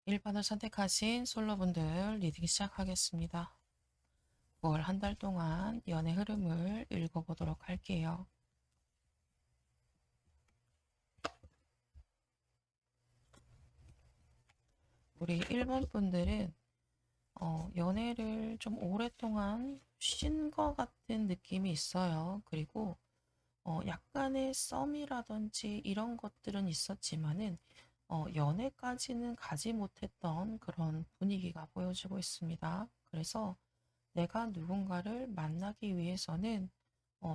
1번을 선택하신 솔로분들 리딩 시작하겠습니다. 9월 한 달 동안 연애 흐름을 읽어보도록 할게요. 우리 1번 분들은 연애를 좀 오랫동안 쉰 것 같은 느낌이 있어요. 그리고 약간의 썸이라든지 이런 것들은 있었지만은 연애까지는 가지 못했던 그런 분위기가 보여지고 있습니다. 그래서 내가 누군가를 만나기 위해서는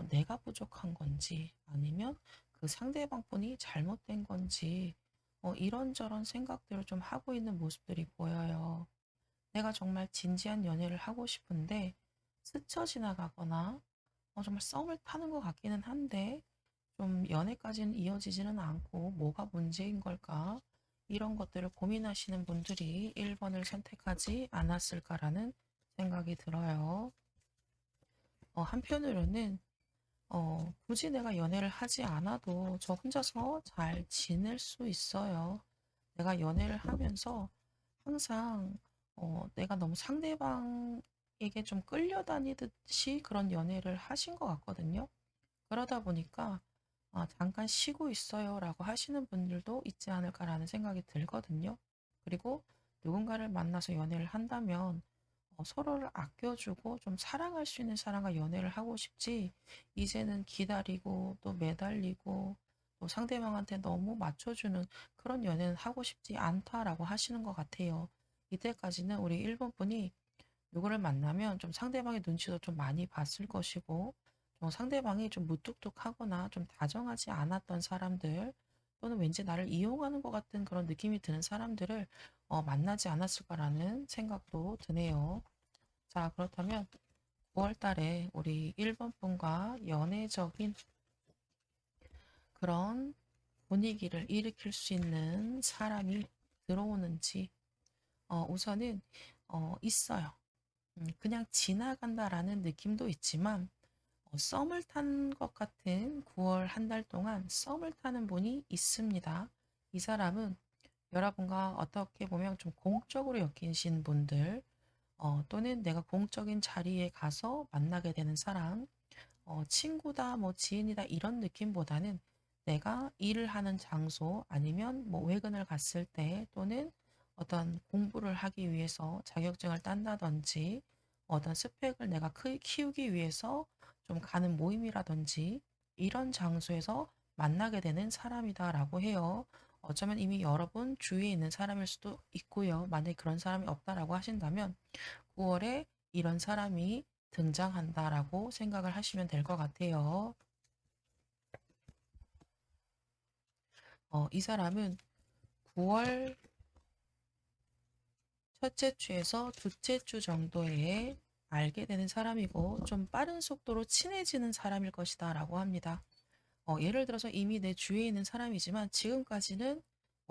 내가 부족한 건지 아니면 그 상대방 분이 잘못된 건지 이런저런 생각들을 좀 하고 있는 모습들이 보여요. 내가 정말 진지한 연애를 하고 싶은데 스쳐 지나가거나 정말 썸을 타는 것 같기는 한데 좀 연애까지는 이어지지는 않고 뭐가 문제인 걸까? 이런 것들을 고민하시는 분들이 1번을 선택하지 않았을까라는 생각이 들어요. 한편으로는 굳이 내가 연애를 하지 않아도 저 혼자서 잘 지낼 수 있어요. 내가 연애를 하면서 항상 내가 너무 상대방에게 좀 끌려다니듯이 그런 연애를 하신 것 같거든요. 그러다 보니까 잠깐 쉬고 있어요라고 하시는 분들도 있지 않을까라는 생각이 들거든요. 그리고 누군가를 만나서 연애를 한다면 서로를 아껴주고 좀 사랑할 수 있는 사람과 연애를 하고 싶지, 이제는 기다리고 또 매달리고 또 상대방한테 너무 맞춰주는 그런 연애는 하고 싶지 않다라고 하시는 것 같아요. 이때까지는 우리 1번 분이 누구를 만나면 좀 상대방의 눈치도 좀 많이 봤을 것이고, 좀 상대방이 좀 무뚝뚝하거나 좀 다정하지 않았던 사람들, 또는 왠지 나를 이용하는 것 같은 그런 느낌이 드는 사람들을 만나지 않았을까라는 생각도 드네요. 자, 그렇다면 9월 달에 우리 1번 분과 연애적인 그런 분위기를 일으킬 수 있는 사람이 들어오는지, 우선은, 있어요. 그냥 지나간다라는 느낌도 있지만, 썸을 탄 것 같은 9월 한 달 동안 썸을 타는 분이 있습니다. 이 사람은 여러분과 어떻게 보면 좀 공적으로 엮이신 분들, 또는 내가 공적인 자리에 가서 만나게 되는 사람, 친구다, 뭐 지인이다 이런 느낌보다는 내가 일을 하는 장소 아니면 뭐 외근을 갔을 때 또는 어떤 공부를 하기 위해서 자격증을 딴다든지 어떤 스펙을 내가 키우기 위해서 좀 가는 모임이라든지 이런 장소에서 만나게 되는 사람이다라고 해요. 어쩌면 이미 여러분 주위에 있는 사람일 수도 있고요. 만약에 그런 사람이 없다라고 하신다면 9월에 이런 사람이 등장한다라고 생각을 하시면 될 것 같아요. 이 사람은 9월 첫째 주에서 둘째 주 정도에 알게 되는 사람이고 좀 빠른 속도로 친해지는 사람일 것이다 라고 합니다. 예를 들어서 이미 내 주위에 있는 사람이지만 지금까지는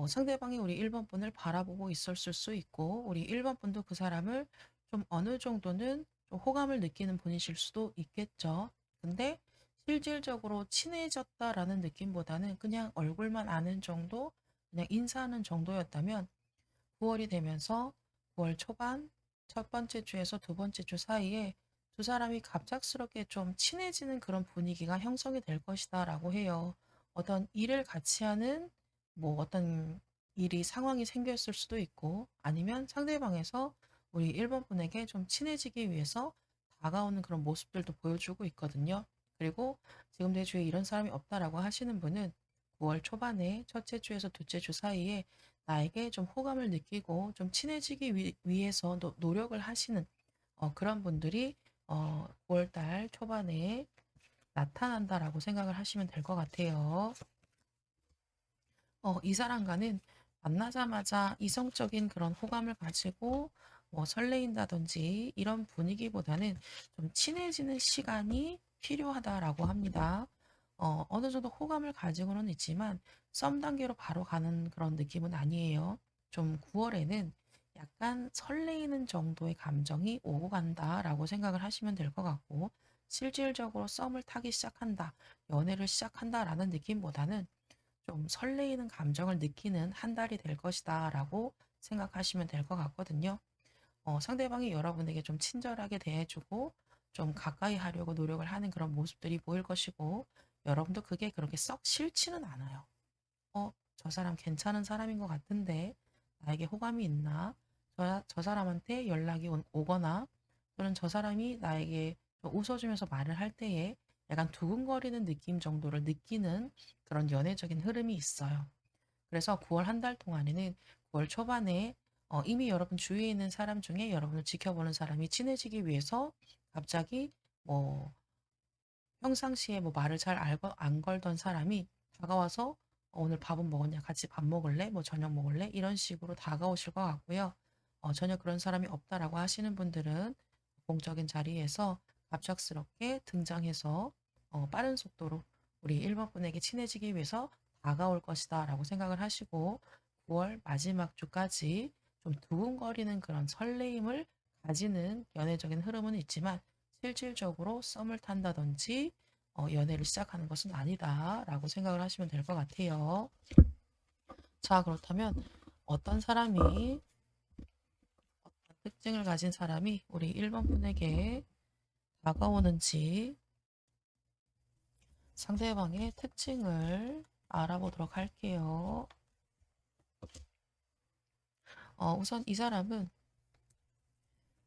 상대방이 우리 1번 분을 바라보고 있었을 수 있고 우리 1번 분도 그 사람을 좀 어느 정도는 좀 호감을 느끼는 분이실 수도 있겠죠. 근데 실질적으로 친해졌다라는 느낌보다는 그냥 얼굴만 아는 정도, 그냥 인사하는 정도였다면 9월이 되면서 9월 초반 첫 번째 주에서 두 번째 주 사이에 두 사람이 갑작스럽게 좀 친해지는 그런 분위기가 형성이 될 것이다라고 해요. 어떤 일을 같이 하는 뭐 어떤 일이 상황이 생겼을 수도 있고 아니면 상대방에서 우리 1번 분에게 좀 친해지기 위해서 다가오는 그런 모습들도 보여주고 있거든요. 그리고 지금 내 주위에 이런 사람이 없다라고 하시는 분은 9월 초반에 첫째 주에서 둘째 주 사이에 나에게 좀 호감을 느끼고 좀 친해지기 위해서 노력을 하시는 그런 분들이 5월달 초반에 나타난다라고 생각을 하시면 될 것 같아요. 이 사람과는 만나자마자 이성적인 그런 호감을 가지고 뭐 설레인다든지 이런 분위기보다는 좀 친해지는 시간이 필요하다라고 합니다. 어느 정도 호감을 가지고는 있지만 썸 단계로 바로 가는 그런 느낌은 아니에요. 좀 9월에는 약간 설레이는 정도의 감정이 오고 간다라고 생각을 하시면 될 것 같고 실질적으로 썸을 타기 시작한다, 연애를 시작한다라는 느낌보다는 좀 설레이는 감정을 느끼는 한 달이 될 것이다 라고 생각하시면 될 것 같거든요. 상대방이 여러분에게 좀 친절하게 대해주고 좀 가까이 하려고 노력을 하는 그런 모습들이 보일 것이고 여러분도 그게 그렇게 썩 싫지는 않아요. 저 사람 괜찮은 사람인 것 같은데 나에게 호감이 있나? 저 사람한테 연락이 오거나 또는 저 사람이 나에게 웃어주면서 말을 할 때에 약간 두근거리는 느낌 정도를 느끼는 그런 연애적인 흐름이 있어요. 그래서 9월 한 달 동안에는 9월 초반에 이미 여러분 주위에 있는 사람 중에 여러분을 지켜보는 사람이 친해지기 위해서 갑자기 뭐 평상시에 뭐 말을 잘 안 걸던 사람이 다가와서 오늘 밥은 먹었냐? 같이 밥 먹을래? 뭐 저녁 먹을래? 이런 식으로 다가오실 것 같고요. 전혀 그런 사람이 없다라고 하시는 분들은 공적인 자리에서 갑작스럽게 등장해서 빠른 속도로 우리 1번 분에게 친해지기 위해서 다가올 것이다 라고 생각을 하시고 9월 마지막 주까지 좀 두근거리는 그런 설레임을 가지는 연애적인 흐름은 있지만 실질적으로 썸을 탄다든지 연애를 시작하는 것은 아니다라고 생각을 하시면 될 것 같아요. 자, 그렇다면 어떤 사람이, 어떤 특징을 가진 사람이 우리 1번 분에게 다가오는지 상대방의 특징을 알아보도록 할게요. 우선 이 사람은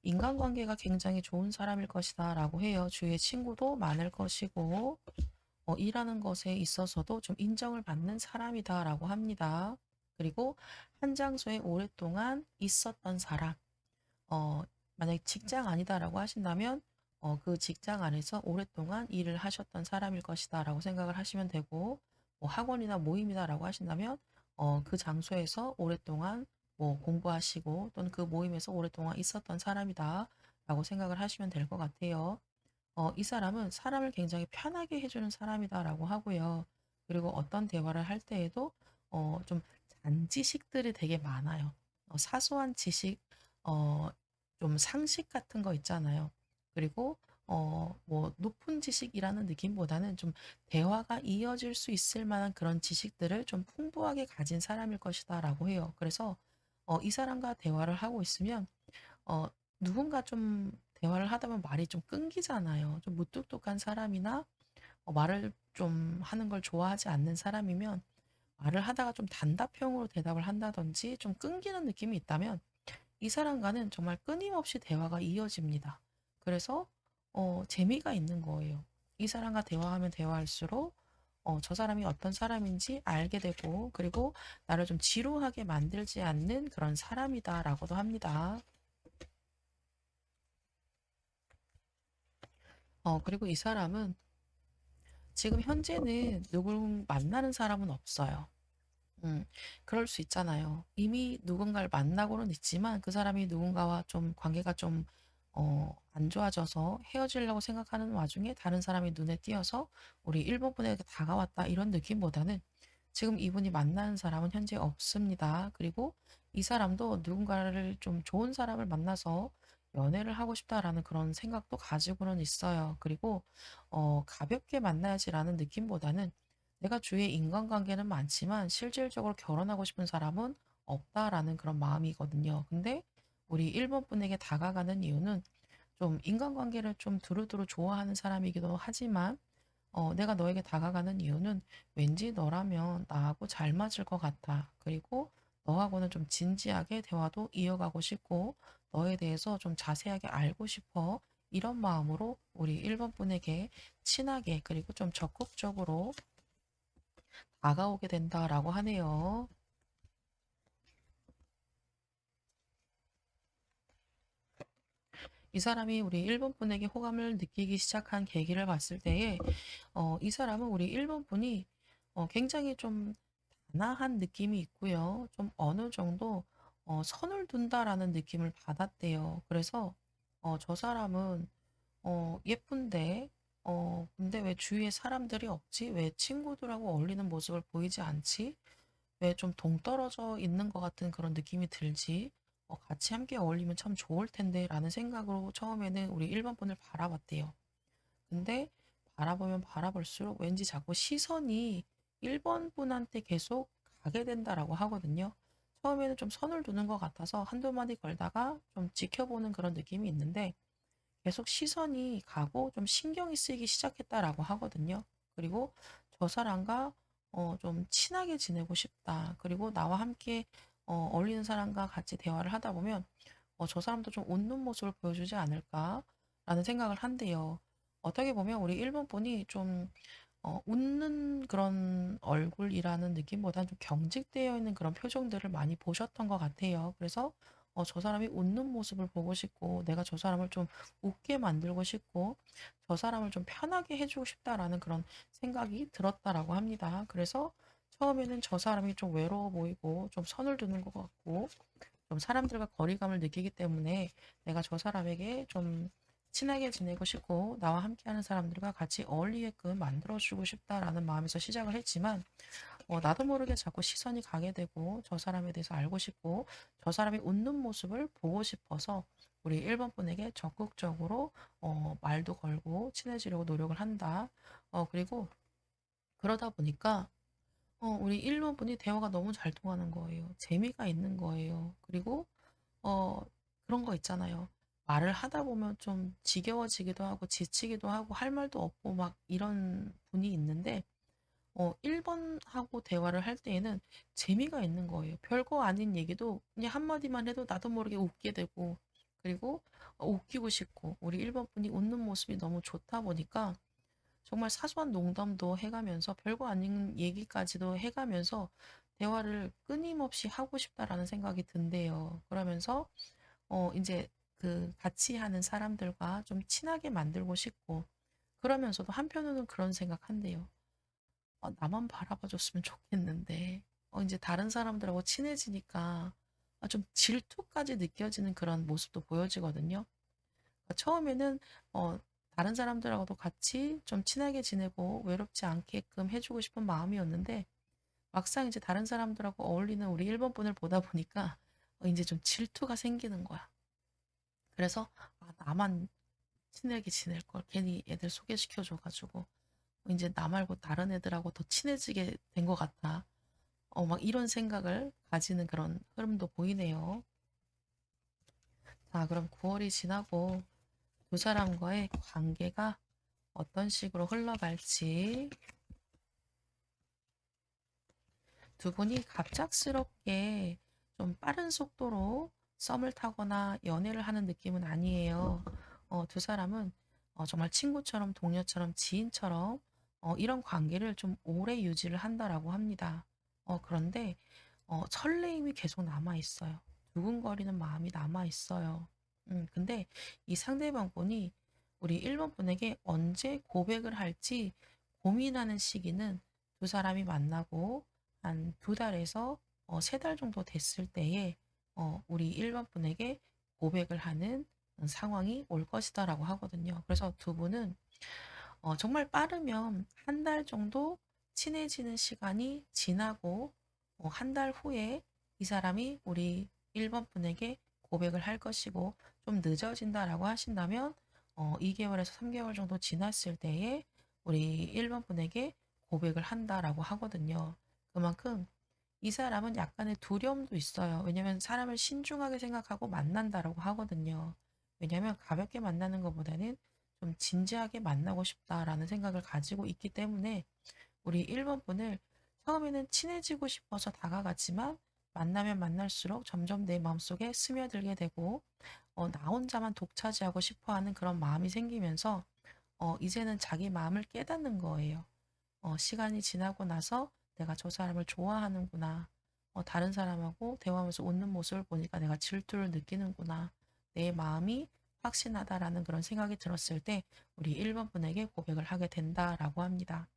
인간관계가 굉장히 좋은 사람일 것이다 라고 해요. 주위에 친구도 많을 것이고, 일하는 것에 있어서도 좀 인정을 받는 사람이다라고 합니다. 그리고 한 장소에 오랫동안 있었던 사람, 어, 만약에 직장 아니다라고 하신다면 그 직장 안에서 오랫동안 일을 하셨던 사람일 것이다라고 생각을 하시면 되고, 뭐 학원이나 모임이다라고 하신다면 그 장소에서 오랫동안 뭐 공부하시고 또는 그 모임에서 오랫동안 있었던 사람이다라고 생각을 하시면 될 것 같아요. 이 사람은 사람을 굉장히 편하게 해주는 사람이다라고 하고요. 그리고 어떤 대화를 할 때에도 좀 잔지식들이 되게 많아요. 사소한 지식, 어, 좀 상식 같은 거 있잖아요. 그리고 뭐 높은 지식이라는 느낌보다는 좀 대화가 이어질 수 있을 만한 그런 지식들을 좀 풍부하게 가진 사람일 것이다라고 해요. 그래서 이 사람과 대화를 하고 있으면 어, 누군가 좀 대화를 하다 보면 말이 좀 끊기잖아요. 좀 무뚝뚝한 사람이나 말을 좀 하는 걸 좋아하지 않는 사람이면 말을 하다가 좀 단답형으로 대답을 한다든지 좀 끊기는 느낌이 있다면 이 사람과는 정말 끊임없이 대화가 이어집니다. 그래서 재미가 있는 거예요. 이 사람과 대화하면 대화할수록 저 사람이 어떤 사람인지 알게 되고 그리고 나를 좀 지루하게 만들지 않는 그런 사람이다라고도 합니다. 그리고 이 사람은 지금 현재는 누굴 만나는 사람은 없어요. 그럴 수 있잖아요. 이미 누군가를 만나고는 있지만 그 사람이 누군가와 좀 관계가 좀, 안 좋아져서 헤어지려고 생각하는 와중에 다른 사람이 눈에 띄어서 우리 일본 분에게 다가왔다 이런 느낌보다는 지금 이분이 만나는 사람은 현재 없습니다. 그리고 이 사람도 누군가를 좀 좋은 사람을 만나서 연애를 하고 싶다라는 그런 생각도 가지고는 있어요. 그리고 가볍게 만나야지라는 느낌보다는 내가 주위에 인간관계는 많지만 실질적으로 결혼하고 싶은 사람은 없다라는 그런 마음이거든요. 근데 우리 일본 분에게 다가가는 이유는 좀 인간관계를 좀 두루두루 좋아하는 사람이기도 하지만 내가 너에게 다가가는 이유는 왠지 너라면 나하고 잘 맞을 것 같아. 그리고 너하고는 좀 진지하게 대화도 이어가고 싶고 너에 대해서 좀 자세하게 알고 싶어. 이런 마음으로 우리 일본 분에게 친하게 그리고 좀 적극적으로 다가오게 된다라고 하네요. 이 사람이 우리 일본 분에게 호감을 느끼기 시작한 계기를 봤을 때에 이 사람은 우리 일본 분이 굉장히 좀 단아한 느낌이 있고요. 좀 어느 정도 선을 둔다라는 느낌을 받았대요. 그래서 저 사람은 예쁜데 근데 왜 주위에 사람들이 없지? 왜 친구들하고 어울리는 모습을 보이지 않지? 왜 좀 동떨어져 있는 것 같은 그런 느낌이 들지? 같이 함께 어울리면 참 좋을 텐데 라는 생각으로 처음에는 우리 1번 분을 바라봤대요. 근데 바라보면 바라볼수록 왠지 자꾸 시선이 1번 분한테 계속 가게 된다라고 하거든요. 처음에는 좀 선을 두는 것 같아서 한두 마디 걸다가 좀 지켜보는 그런 느낌이 있는데 계속 시선이 가고 좀 신경이 쓰이기 시작했다라고 하거든요. 그리고 저 사람과 좀 친하게 지내고 싶다. 그리고 나와 함께 어울리는 사람과 같이 대화를 하다 보면 저 사람도 좀 웃는 모습을 보여주지 않을까라는 생각을 한대요. 어떻게 보면 우리 일본 분이 좀 웃는 그런 얼굴이라는 느낌보다는 좀 경직되어 있는 그런 표정들을 많이 보셨던 것 같아요. 그래서 저 사람이 웃는 모습을 보고 싶고, 내가 저 사람을 좀 웃게 만들고 싶고, 저 사람을 좀 편하게 해주고 싶다라는 그런 생각이 들었다라고 합니다. 그래서 처음에는 저 사람이 좀 외로워 보이고, 좀 선을 두는 것 같고, 좀 사람들과 거리감을 느끼기 때문에 내가 저 사람에게 좀 친하게 지내고 싶고 나와 함께하는 사람들과 같이 어울리게끔 만들어주고 싶다라는 마음에서 시작을 했지만 나도 모르게 자꾸 시선이 가게 되고 저 사람에 대해서 알고 싶고 저 사람이 웃는 모습을 보고 싶어서 우리 1번 분에게 적극적으로 말도 걸고 친해지려고 노력을 한다. 그리고 그러다 보니까 우리 1번 분이 대화가 너무 잘 통하는 거예요. 재미가 있는 거예요. 그리고 어, 그런 거 있잖아요. 말을 하다 보면 좀 지겨워지기도 하고 지치기도 하고 할 말도 없고 막 이런 분이 있는데 1번하고 대화를 할 때에는 재미가 있는 거예요. 별거 아닌 얘기도 그냥 한마디만 해도 나도 모르게 웃게 되고 그리고 웃기고 싶고 우리 1번 분이 웃는 모습이 너무 좋다 보니까 정말 사소한 농담도 해가면서 별거 아닌 얘기까지도 해가면서 대화를 끊임없이 하고 싶다라는 생각이 든대요. 그러면서 이제 그 같이 하는 사람들과 좀 친하게 만들고 싶고 그러면서도 한편으로는 그런 생각한대요. 나만 바라봐 줬으면 좋겠는데 이제 다른 사람들하고 친해지니까 좀 질투까지 느껴지는 그런 모습도 보여지거든요. 그러니까 처음에는 어, 다른 사람들하고도 같이 좀 친하게 지내고 외롭지 않게끔 해주고 싶은 마음이었는데 막상 이제 다른 사람들하고 어울리는 우리 1번 분을 보다 보니까 이제 좀 질투가 생기는 거야. 그래서 나만 친하게 지낼 걸 괜히 애들 소개시켜줘가지고 이제 나 말고 다른 애들하고 더 친해지게 된 것 같아. 막 이런 생각을 가지는 그런 흐름도 보이네요. 자, 그럼 9월이 지나고 두 사람과의 관계가 어떤 식으로 흘러갈지 두 분이 갑작스럽게 좀 빠른 속도로 썸을 타거나 연애를 하는 느낌은 아니에요. 두 사람은 정말 친구처럼 동료처럼 지인처럼 이런 관계를 좀 오래 유지를 한다라고 합니다. 그런데 설레임이 계속 남아 있어요. 두근거리는 마음이 남아 있어요. 근데 이 상대방 분이 우리 1번 분에게 언제 고백을 할지 고민하는 시기는 두 사람이 만나고 한 두 달에서 세 달 정도 됐을 때에 우리 1번 분에게 고백을 하는 상황이 올 것이다라고 하거든요. 그래서 두 분은 정말 빠르면 한 달 정도 친해지는 시간이 지나고 한 달 후에 이 사람이 우리 1번 분에게 고백을 할 것이고 좀 늦어진다라고 하신다면 2개월에서 3개월 정도 지났을 때에 우리 1번 분에게 고백을 한다라고 하거든요. 그만큼 이 사람은 약간의 두려움도 있어요. 왜냐면 사람을 신중하게 생각하고 만난다라고 하거든요. 왜냐면 가볍게 만나는 것보다는 좀 진지하게 만나고 싶다라는 생각을 가지고 있기 때문에 우리 1번 분을 처음에는 친해지고 싶어서 다가갔지만 만나면 만날수록 점점 내 마음속에 스며들게 되고 나 혼자만 독차지하고 싶어 하는 그런 마음이 생기면서 이제는 자기 마음을 깨닫는 거예요. 시간이 지나고 나서 내가 저 사람을 좋아하는구나. 다른 사람하고 대화하면서 웃는 모습을 보니까 내가 질투를 느끼는구나. 내 마음이 확신하다라는 그런 생각이 들었을 때 우리 1번 분에게 고백을 하게 된다라고 합니다.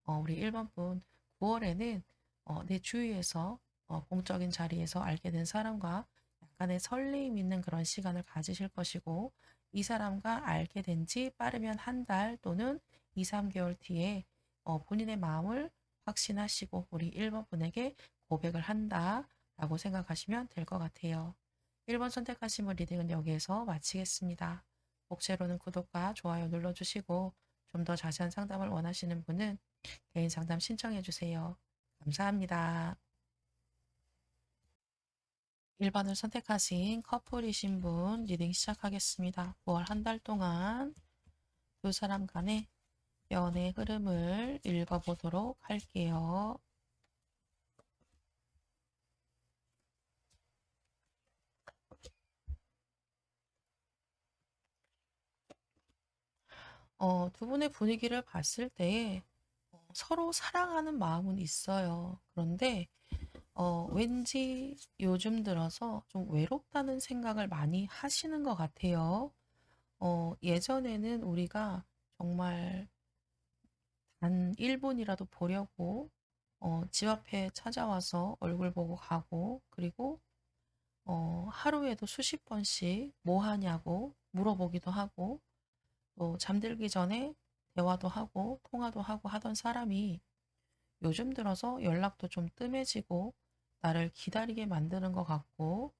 우리 1번 분 9월에는 내 주위에서 공적인 자리에서 알게 된 사람과 약간의 설레임 있는 그런 시간을 가지실 것이고 이 사람과 알게 된 지 빠르면 한 달 또는 2, 3개월 뒤에 본인의 마음을 확신하시고 우리 1번 분에게 고백을 한다라고 생각하시면 될 것 같아요. 1번 선택하신 분 리딩은 여기에서 마치겠습니다. 복제로는 구독과 좋아요 눌러주시고 좀 더 자세한 상담을 원하시는 분은 개인 상담 신청해 주세요. 감사합니다. 1번을 선택하신 커플이신 분 리딩 시작하겠습니다. 9월 한 달 동안 두 사람 간의 연애 흐름을 읽어보도록 할게요. 두 분의 분위기를 봤을 때 서로 사랑하는 마음은 있어요. 그런데 왠지 요즘 들어서 좀 외롭다는 생각을 많이 하시는 것 같아요. 예전에는 우리가 정말 단 1분이라도 보려고 집 앞에 찾아와서 얼굴 보고 가고, 그리고 하루에도 수십 번씩 뭐 하냐고 물어보기도 하고, 또 잠들기 전에 대화도 하고 통화도 하고 하던 사람이 요즘 들어서 연락도 좀 뜸해지고 나를 기다리게 만드는 것 같고,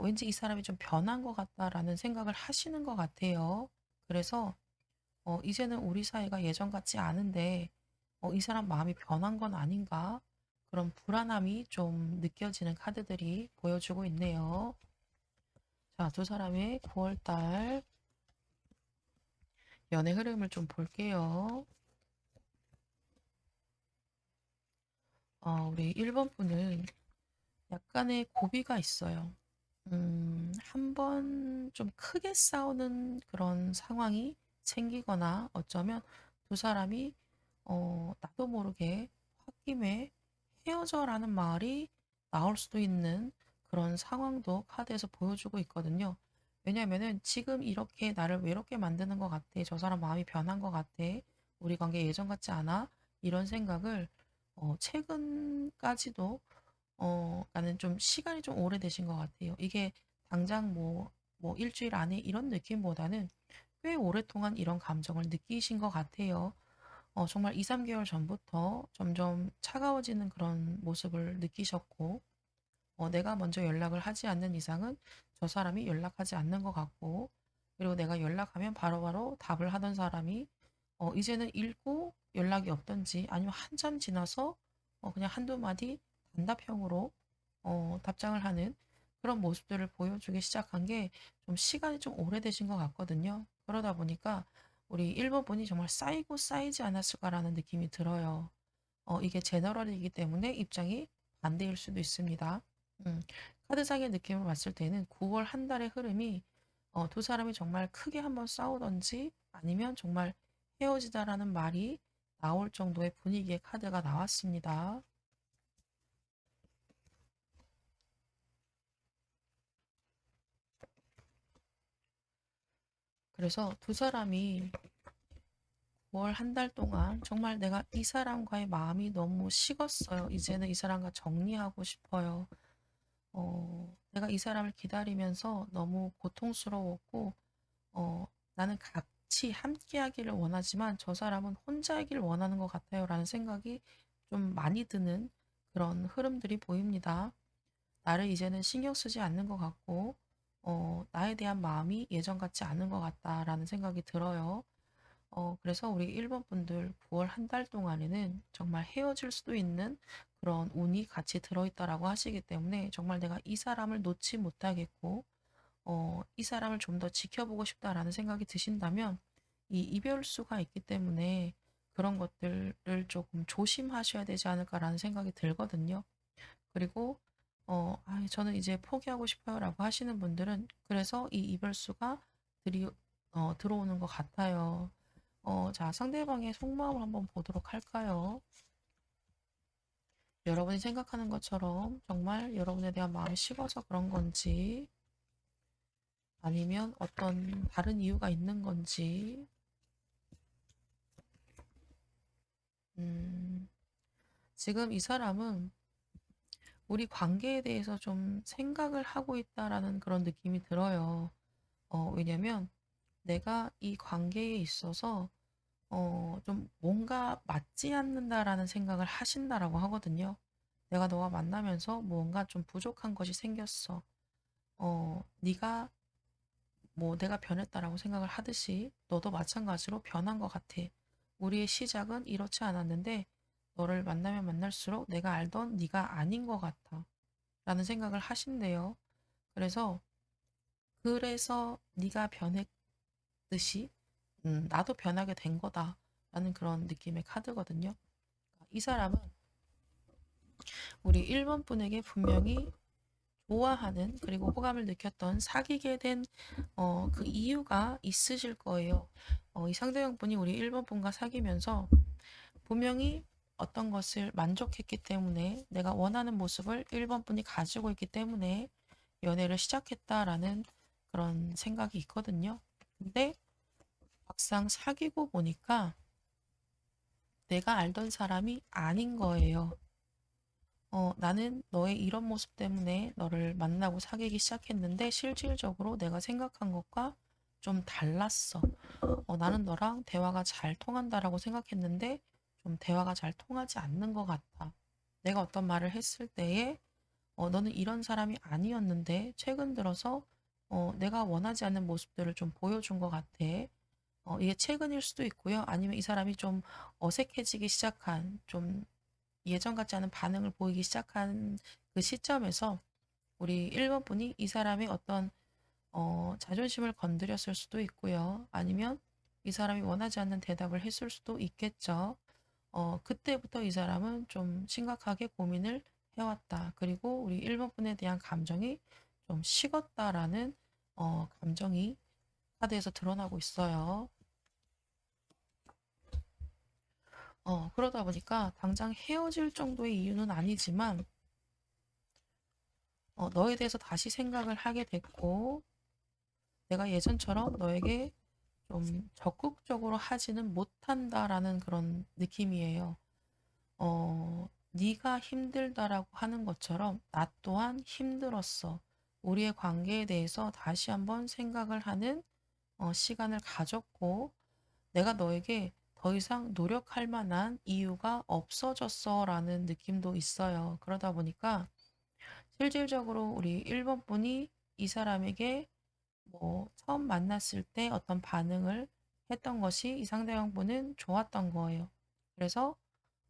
왠지 이 사람이 좀 변한 것 같다라는 생각을 하시는 것 같아요. 그래서 이제는 우리 사이가 예전 같지 않은데 이 사람 마음이 변한 건 아닌가? 그런 불안함이 좀 느껴지는 카드들이 보여주고 있네요. 자, 두 사람의 9월 달 연애 흐름을 좀 볼게요. 우리 1번 분은 약간의 고비가 있어요. 한 번 좀 크게 싸우는 그런 상황이 생기거나 어쩌면 두 사람이 나도 모르게 홧김에 헤어져라는 말이 나올 수도 있는 그런 상황도 카드에서 보여주고 있거든요. 왜냐면은 지금 이렇게 나를 외롭게 만드는 것 같아. 저 사람 마음이 변한 것 같아. 우리 관계 예전 같지 않아. 이런 생각을 최근까지도 나는 좀 시간이 좀 오래되신 것 같아요. 이게 당장 뭐 일주일 안에 이런 느낌보다는 꽤 오랫동안 이런 감정을 느끼신 것 같아요. 정말 2, 3개월 전부터 점점 차가워지는 그런 모습을 느끼셨고, 내가 먼저 연락을 하지 않는 이상은 저 사람이 연락하지 않는 것 같고, 그리고 내가 연락하면 바로바로 답을 하던 사람이 이제는 읽고 연락이 없던지 아니면 한참 지나서 그냥 한두 마디 단답형으로 답장을 하는 그런 모습들을 보여주기 시작한 게 좀 시간이 좀 오래되신 것 같거든요. 그러다 보니까 우리 1번 분이 정말 쌓이고 쌓이지 않았을까라는 느낌이 들어요. 이게 제너럴이기 때문에 입장이 반대일 수도 있습니다. 음, 카드상의 느낌을 봤을 때는 9월 한 달의 흐름이 두 사람이 정말 크게 한번 싸우던지 아니면 정말 헤어지자라는 말이 나올 정도의 분위기의 카드가 나왔습니다. 그래서 두 사람이 9월 한 달 동안 정말 내가 이 사람과의 마음이 너무 식었어요. 이제는 이 사람과 정리하고 싶어요. 내가 이 사람을 기다리면서 너무 고통스러웠고, 어, 나는 같이 함께 하기를 원하지만 저 사람은 혼자 하기를 원하는 것 같아요. 라는 생각이 좀 많이 드는 그런 흐름들이 보입니다. 나를 이제는 신경 쓰지 않는 것 같고, 나에 대한 마음이 예전 같지 않은 것 같다라는 생각이 들어요. 그래서 우리 1번 분들 9월 한 달 동안에는 정말 헤어질 수도 있는 그런 운이 같이 들어있다라고 하시기 때문에 정말 내가 이 사람을 놓지 못하겠고, 이 사람을 좀 더 지켜보고 싶다라는 생각이 드신다면 이 이별수가 있기 때문에 그런 것들을 조금 조심하셔야 되지 않을까라는 생각이 들거든요. 그리고 저는 이제 포기하고 싶어요라고 하시는 분들은 그래서 이 이별수가 들어오는 것 같아요. 자, 상대방의 속마음을 한번 보도록 할까요? 여러분이 생각하는 것처럼 정말 여러분에 대한 마음이 식어서 그런 건지 아니면 어떤 다른 이유가 있는 건지, 음, 지금 이 사람은 우리 관계에 대해서 좀 생각을 하고 있다라는 그런 느낌이 들어요. 왜냐면 내가 이 관계에 있어서 좀 뭔가 맞지 않는다라는 생각을 하신다라고 하거든요. 내가 너와 만나면서 뭔가 좀 부족한 것이 생겼어. 네가 뭐 내가 변했다라고 생각을 하듯이 너도 마찬가지로 변한 것 같아. 우리의 시작은 이렇지 않았는데 너를 만나면 만날수록 내가 알던 네가 아닌 것 같아. 라는 생각을 하신대요. 그래서 네가 변했듯이 나도 변하게 된 거다라는 그런 느낌의 카드거든요. 이 사람은 우리 1번 분에게 분명히 좋아하는 그리고 호감을 느꼈던 사귀게 된 그 이유가 있으실 거예요. 이 상대방 분이 우리 1번 분과 사귀면서 분명히 어떤 것을 만족했기 때문에 내가 원하는 모습을 1번 분이 가지고 있기 때문에 연애를 시작했다라는 그런 생각이 있거든요. 근데 막상 사귀고 보니까 내가 알던 사람이 아닌 거예요. 나는 너의 이런 모습 때문에 너를 만나고 사귀기 시작했는데 실질적으로 내가 생각한 것과 좀 달랐어. 나는 너랑 대화가 잘 통한다라고 생각했는데 좀 대화가 잘 통하지 않는 것 같아. 내가 어떤 말을 했을 때에 너는 이런 사람이 아니었는데 최근 들어서 내가 원하지 않는 모습들을 좀 보여준 것 같아. 이게 최근일 수도 있고요. 아니면 이 사람이 좀 어색해지기 시작한, 좀 예전 같지 않은 반응을 보이기 시작한 그 시점에서 우리 1번 분이 이 사람의 어떤 자존심을 건드렸을 수도 있고요. 아니면 이 사람이 원하지 않는 대답을 했을 수도 있겠죠. 그때부터 이 사람은 좀 심각하게 고민을 해왔다. 그리고 우리 1번 분에 대한 감정이 좀 식었다라는 감정이 카드에서 드러나고 있어요. 그러다 보니까 당장 헤어질 정도의 이유는 아니지만 너에 대해서 다시 생각을 하게 됐고 내가 예전처럼 너에게 좀 적극적으로 하지는 못한다라는 그런 느낌이에요. 네가 힘들다라고 하는 것처럼 나 또한 힘들었어. 우리의 관계에 대해서 다시 한번 생각을 하는 시간을 가졌고 내가 너에게 더 이상 노력할 만한 이유가 없어졌어라는 느낌도 있어요. 그러다 보니까 실질적으로 우리 1번 분이 이 사람에게 뭐 처음 만났을 때 어떤 반응을 했던 것이 이 상대방 분은 좋았던 거예요. 그래서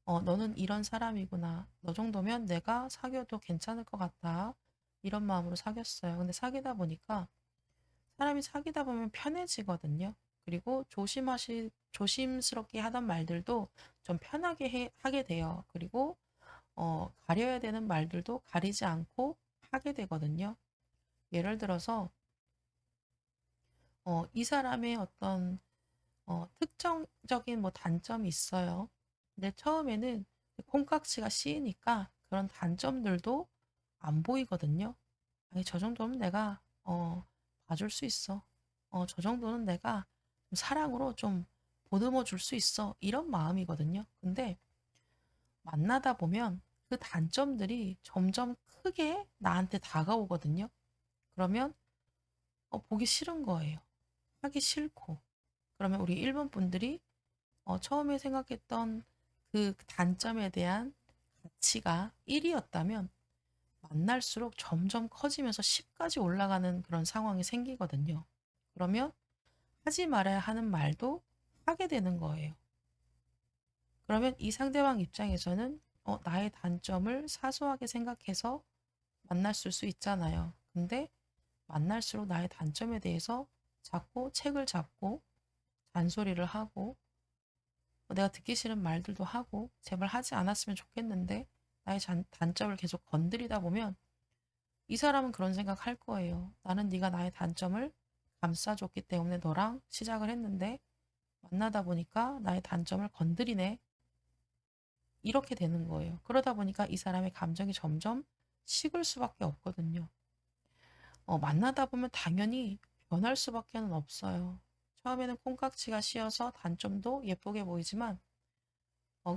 너는 이런 사람이구나. 너 정도면 내가 사귀어도 괜찮을 것 같다. 이런 마음으로 사귀었어요. 근데 사귀다 보니까 사람이 사귀다 보면 편해지거든요. 그리고 조심스럽게 하던 말들도 좀 편하게 하게 돼요. 그리고 가려야 되는 말들도 가리지 않고 하게 되거든요. 예를 들어서 이 사람의 어떤 특정적인 뭐 단점이 있어요. 근데 처음에는 콩깍지가 씌이니까 그런 단점들도 안 보이거든요. 아니, 저 정도면 내가 봐줄 수 있어. 저 정도는 내가 좀 사랑으로 좀 보듬어 줄 수 있어. 이런 마음이거든요. 근데 만나다 보면 그 단점들이 점점 크게 나한테 다가오거든요. 그러면 보기 싫은 거예요. 하기 싫고. 그러면 우리 일본 분들이 처음에 생각했던 그 단점에 대한 가치가 1이었다면 만날수록 점점 커지면서 10까지 올라가는 그런 상황이 생기거든요. 그러면 하지 말아야 하는 말도 하게 되는 거예요. 그러면 이 상대방 입장에서는 나의 단점을 사소하게 생각해서 만났을 수 있잖아요. 근데 만날수록 나의 단점에 대해서 자꾸 책을 잡고 잔소리를 하고 내가 듣기 싫은 말들도 하고 제발 하지 않았으면 좋겠는데 나의 단점을 계속 건드리다 보면 이 사람은 그런 생각 할 거예요. 나는 네가 나의 단점을 감싸줬기 때문에 너랑 시작을 했는데 만나다 보니까 나의 단점을 건드리네. 이렇게 되는 거예요. 그러다 보니까 이 사람의 감정이 점점 식을 수밖에 없거든요. 만나다 보면 당연히 변할 수밖에 없어요. 처음에는 콩깍지가 씌어서 단점도 예쁘게 보이지만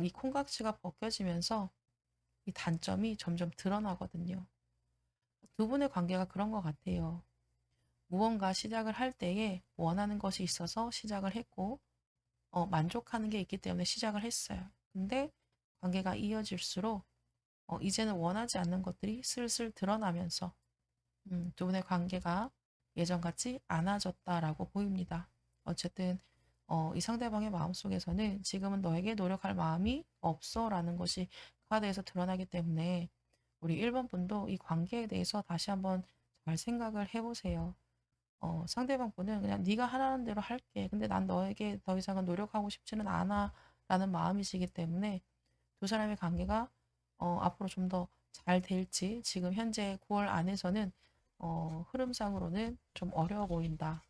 이 콩깍지가 벗겨지면서 이 단점이 점점 드러나거든요. 두 분의 관계가 그런 것 같아요. 무언가 시작을 할 때에 원하는 것이 있어서 시작을 했고, 만족하는 게 있기 때문에 시작을 했어요. 근데 관계가 이어질수록 이제는 원하지 않는 것들이 슬슬 드러나면서 두 분의 관계가 예전 같지 않아졌다라고 보입니다. 어쨌든 이 상대방의 마음속에서는 지금은 너에게 노력할 마음이 없어라는 것이 카드에서 드러나기 때문에 우리 1번 분도 이 관계에 대해서 다시 한번 잘 생각을 해보세요. 상대방 분은 그냥 네가 하라는 대로 할게. 근데 난 너에게 더 이상은 노력하고 싶지는 않아. 라는 마음이시기 때문에 두 사람의 관계가 앞으로 좀 더 잘 될지 지금 현재 9월 안에서는 흐름상으로는 좀 어려워 보인다.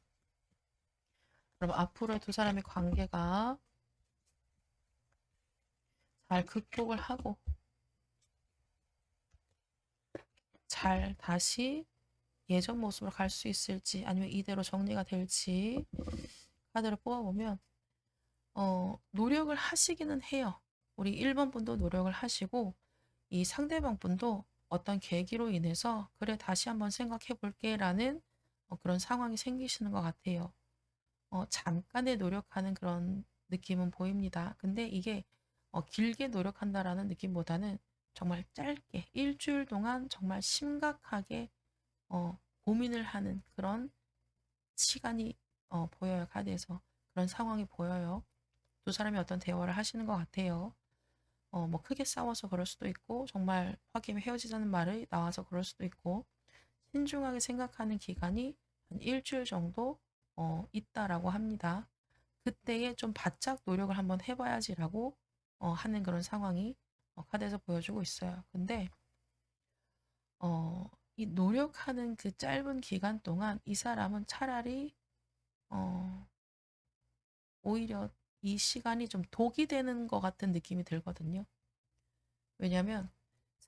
그럼 앞으로의 두 사람의 관계가 잘 극복을 하고 잘 다시 예전 모습으로 갈 수 있을지 아니면 이대로 정리가 될지 카드를 뽑아보면 노력을 하시기는 해요. 우리 1번 분도 노력을 하시고 이 상대방 분도 어떤 계기로 인해서 그래 다시 한번 생각해 볼게 라는 그런 상황이 생기시는 것 같아요. 잠깐의 노력하는 그런 느낌은 보입니다. 근데 이게 길게 노력한다라는 느낌보다는 정말 짧게 일주일 동안 정말 심각하게 고민을 하는 그런 시간이 보여요. 카드에서 그런 상황이 보여요. 두 사람이 어떤 대화를 하시는 것 같아요. 뭐 크게 싸워서 그럴 수도 있고 정말 홧김에 헤어지자는 말이 나와서 그럴 수도 있고 신중하게 생각하는 기간이 한 일주일 정도 있다라고 합니다. 그때에 좀 바짝 노력을 한번 해봐야지라고 하는 그런 상황이 카드에서 보여주고 있어요. 근데 이 노력하는 그 짧은 기간 동안 이 사람은 차라리 어, 오히려 이 시간이 좀 독이 되는 것 같은 느낌이 들거든요. 왜냐하면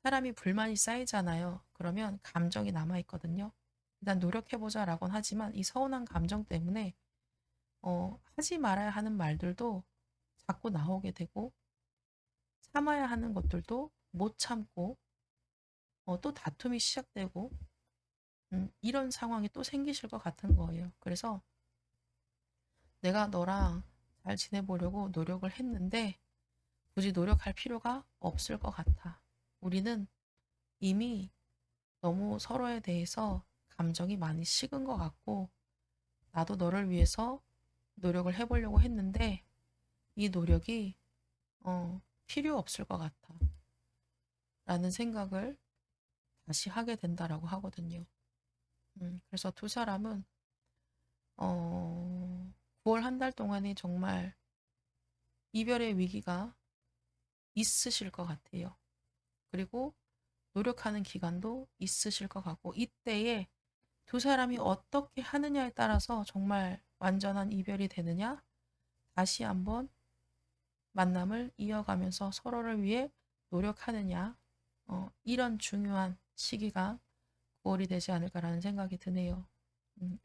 사람이 불만이 쌓이잖아요. 그러면 감정이 남아있거든요. 일단 노력해보자라고는 하지만 이 서운한 감정 때문에 하지 말아야 하는 말들도 자꾸 나오게 되고 참아야 하는 것들도 못 참고 또 다툼이 시작되고 이런 상황이 또 생기실 것 같은 거예요. 그래서 내가 너랑 잘 지내보려고 노력을 했는데 굳이 노력할 필요가 없을 것 같아. 우리는 이미 너무 서로에 대해서 감정이 많이 식은 것 같고 나도 너를 위해서 노력을 해보려고 했는데 이 노력이 필요 없을 것 같아. 라는 생각을 다시 하게 된다라고 하거든요. 그래서 두 사람은 9월 한 달 동안에 정말 이별의 위기가 있으실 것 같아요. 그리고 노력하는 기간도 있으실 것 같고 이때에 두 사람이 어떻게 하느냐에 따라서 정말 완전한 이별이 되느냐 다시 한번 만남을 이어가면서 서로를 위해 노력하느냐 이런 중요한 시기가 9월이 되지 않을까라는 생각이 드네요.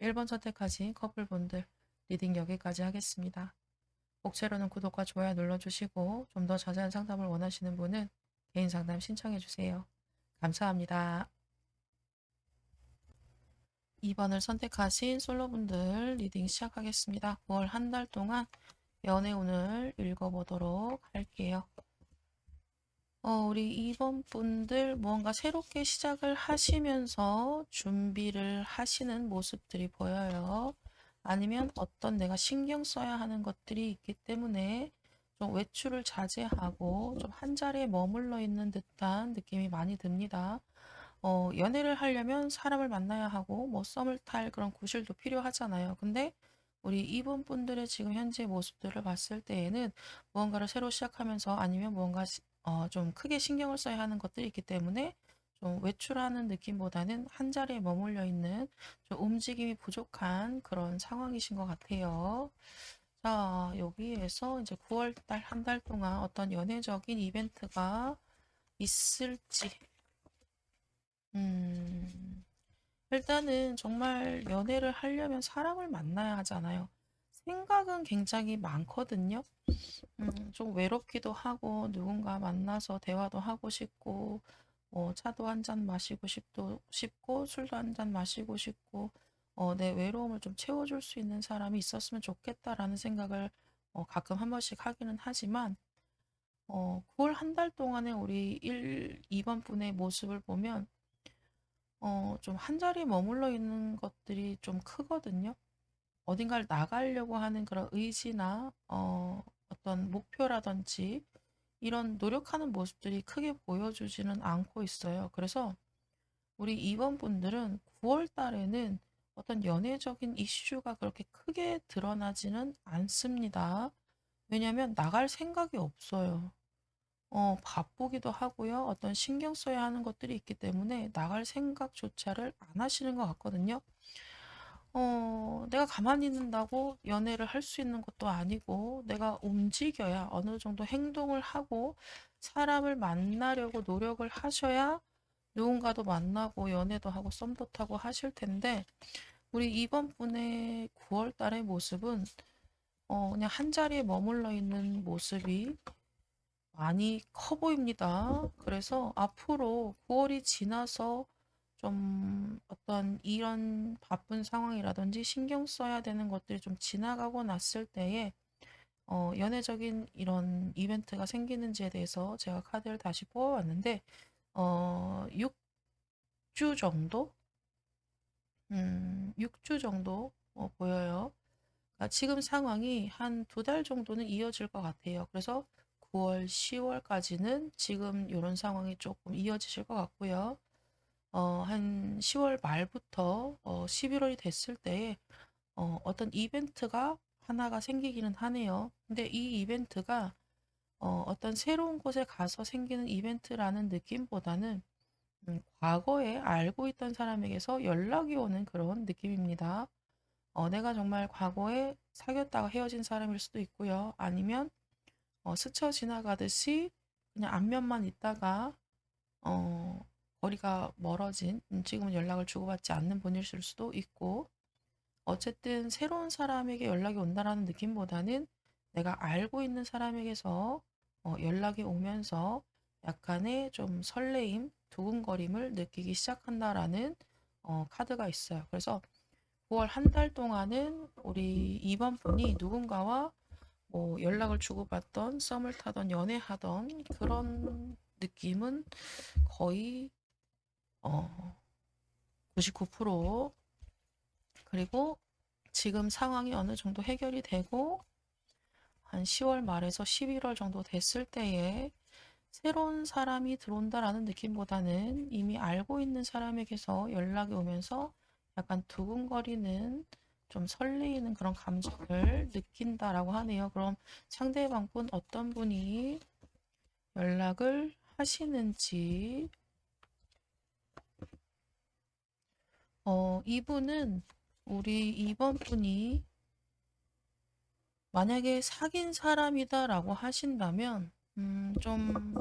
1번 선택하신 커플분들 리딩 여기까지 하겠습니다. 복채로는 구독과 좋아요 눌러주시고 좀 더 자세한 상담을 원하시는 분은 개인 상담 신청해 주세요. 감사합니다. 2번을 선택하신 솔로분들 리딩 시작하겠습니다. 9월 한 달 동안 연애운을 읽어보도록 할게요. 우리 2번 분들 무언가 새롭게 시작을 하시면서 준비를 하시는 모습들이 보여요. 아니면 어떤 내가 신경 써야 하는 것들이 있기 때문에 좀 외출을 자제하고 좀 한 자리에 머물러 있는 듯한 느낌이 많이 듭니다. 연애를 하려면 사람을 만나야 하고 뭐 썸을 탈 그런 구실도 필요하잖아요. 근데 우리 이분 분들의 지금 현재 모습들을 봤을 때에는 무언가를 새로 시작하면서 아니면 무언가 좀 크게 신경을 써야 하는 것들이 있기 때문에 좀 외출하는 느낌보다는 한 자리에 머물러 있는 좀 움직임이 부족한 그런 상황이신 것 같아요. 자, 여기에서 이제 9월 달 한 달 동안 어떤 연애적인 이벤트가 있을지 음, 일단은 정말 연애를 하려면 사람을 만나야 하잖아요. 생각은 굉장히 많거든요. 좀 외롭기도 하고 누군가 만나서 대화도 하고 싶고 차도 한 잔 마시고 싶고 술도 한 잔 마시고 싶고 내 외로움을 좀 채워줄 수 있는 사람이 있었으면 좋겠다라는 생각을 가끔 한 번씩 하기는 하지만 9월 한 달 동안에 우리 2번 분의 모습을 보면 좀 한자리에 머물러 있는 것들이 좀 크거든요. 어딘가를 나가려고 하는 그런 의지나 어떤 목표라든지 이런 노력하는 모습들이 크게 보여주지는 않고 있어요. 그래서 우리 2번 분들은 9월 달에는 어떤 연애적인 이슈가 그렇게 크게 드러나지는 않습니다. 왜냐하면 나갈 생각이 없어요. 바쁘기도 하고요. 어떤 신경 써야 하는 것들이 있기 때문에 나갈 생각조차를 안 하시는 것 같거든요. 내가 가만히 있는다고 연애를 할 수 있는 것도 아니고, 내가 움직여야 어느 정도 행동을 하고, 사람을 만나려고 노력을 하셔야 누군가도 만나고, 연애도 하고, 썸도 타고 하실 텐데, 우리 이번 분의 9월 달의 모습은, 그냥 한 자리에 머물러 있는 모습이 많이 커 보입니다. 그래서 앞으로 9월이 지나서 좀 어떤 이런 바쁜 상황이라든지 신경 써야 되는 것들이 좀 지나가고 났을 때에 연애적인 이런 이벤트가 생기는지에 대해서 제가 카드를 다시 뽑아봤는데 6주 정도? 6주 정도 보여요. 그러니까 지금 상황이 한 2달 정도는 이어질 것 같아요. 그래서 9월, 10월까지는 지금 이런 상황이 조금 이어지실 것 같고요. 한 10월 말부터 11월이 됐을 때에 어떤 이벤트가 하나가 생기기는 하네요. 근데 이 이벤트가 어떤 새로운 곳에 가서 생기는 이벤트라는 느낌보다는 과거에 알고 있던 사람에게서 연락이 오는 그런 느낌입니다. 내가 정말 과거에 사귀었다가 헤어진 사람일 수도 있고요. 아니면 스쳐 지나가듯이 그냥 안면만 있다가 어, 거리가 멀어진 지금은 연락을 주고받지 않는 분일 수도 있고 어쨌든 새로운 사람에게 연락이 온다라는 느낌보다는 내가 알고 있는 사람에게서 연락이 오면서 약간의 좀 설레임, 두근거림을 느끼기 시작한다라는 카드가 있어요. 그래서 9월 한 달 동안은 우리 2번 분이 누군가와 뭐 연락을 주고받던, 썸을 타던, 연애하던 그런 느낌은 거의 어, 99%. 그리고 지금 상황이 어느 정도 해결이 되고 한 10월 말에서 11월 정도 됐을 때에 새로운 사람이 들어온다라는 느낌보다는 이미 알고 있는 사람에게서 연락이 오면서 약간 두근거리는 좀 설레이는 그런 감정을 느낀다라고 하네요. 그럼 상대방 분 어떤 분이 연락을 하시는지, 이분은 우리 이번 분이 만약에 사귄 사람이다라고 하신다면, 좀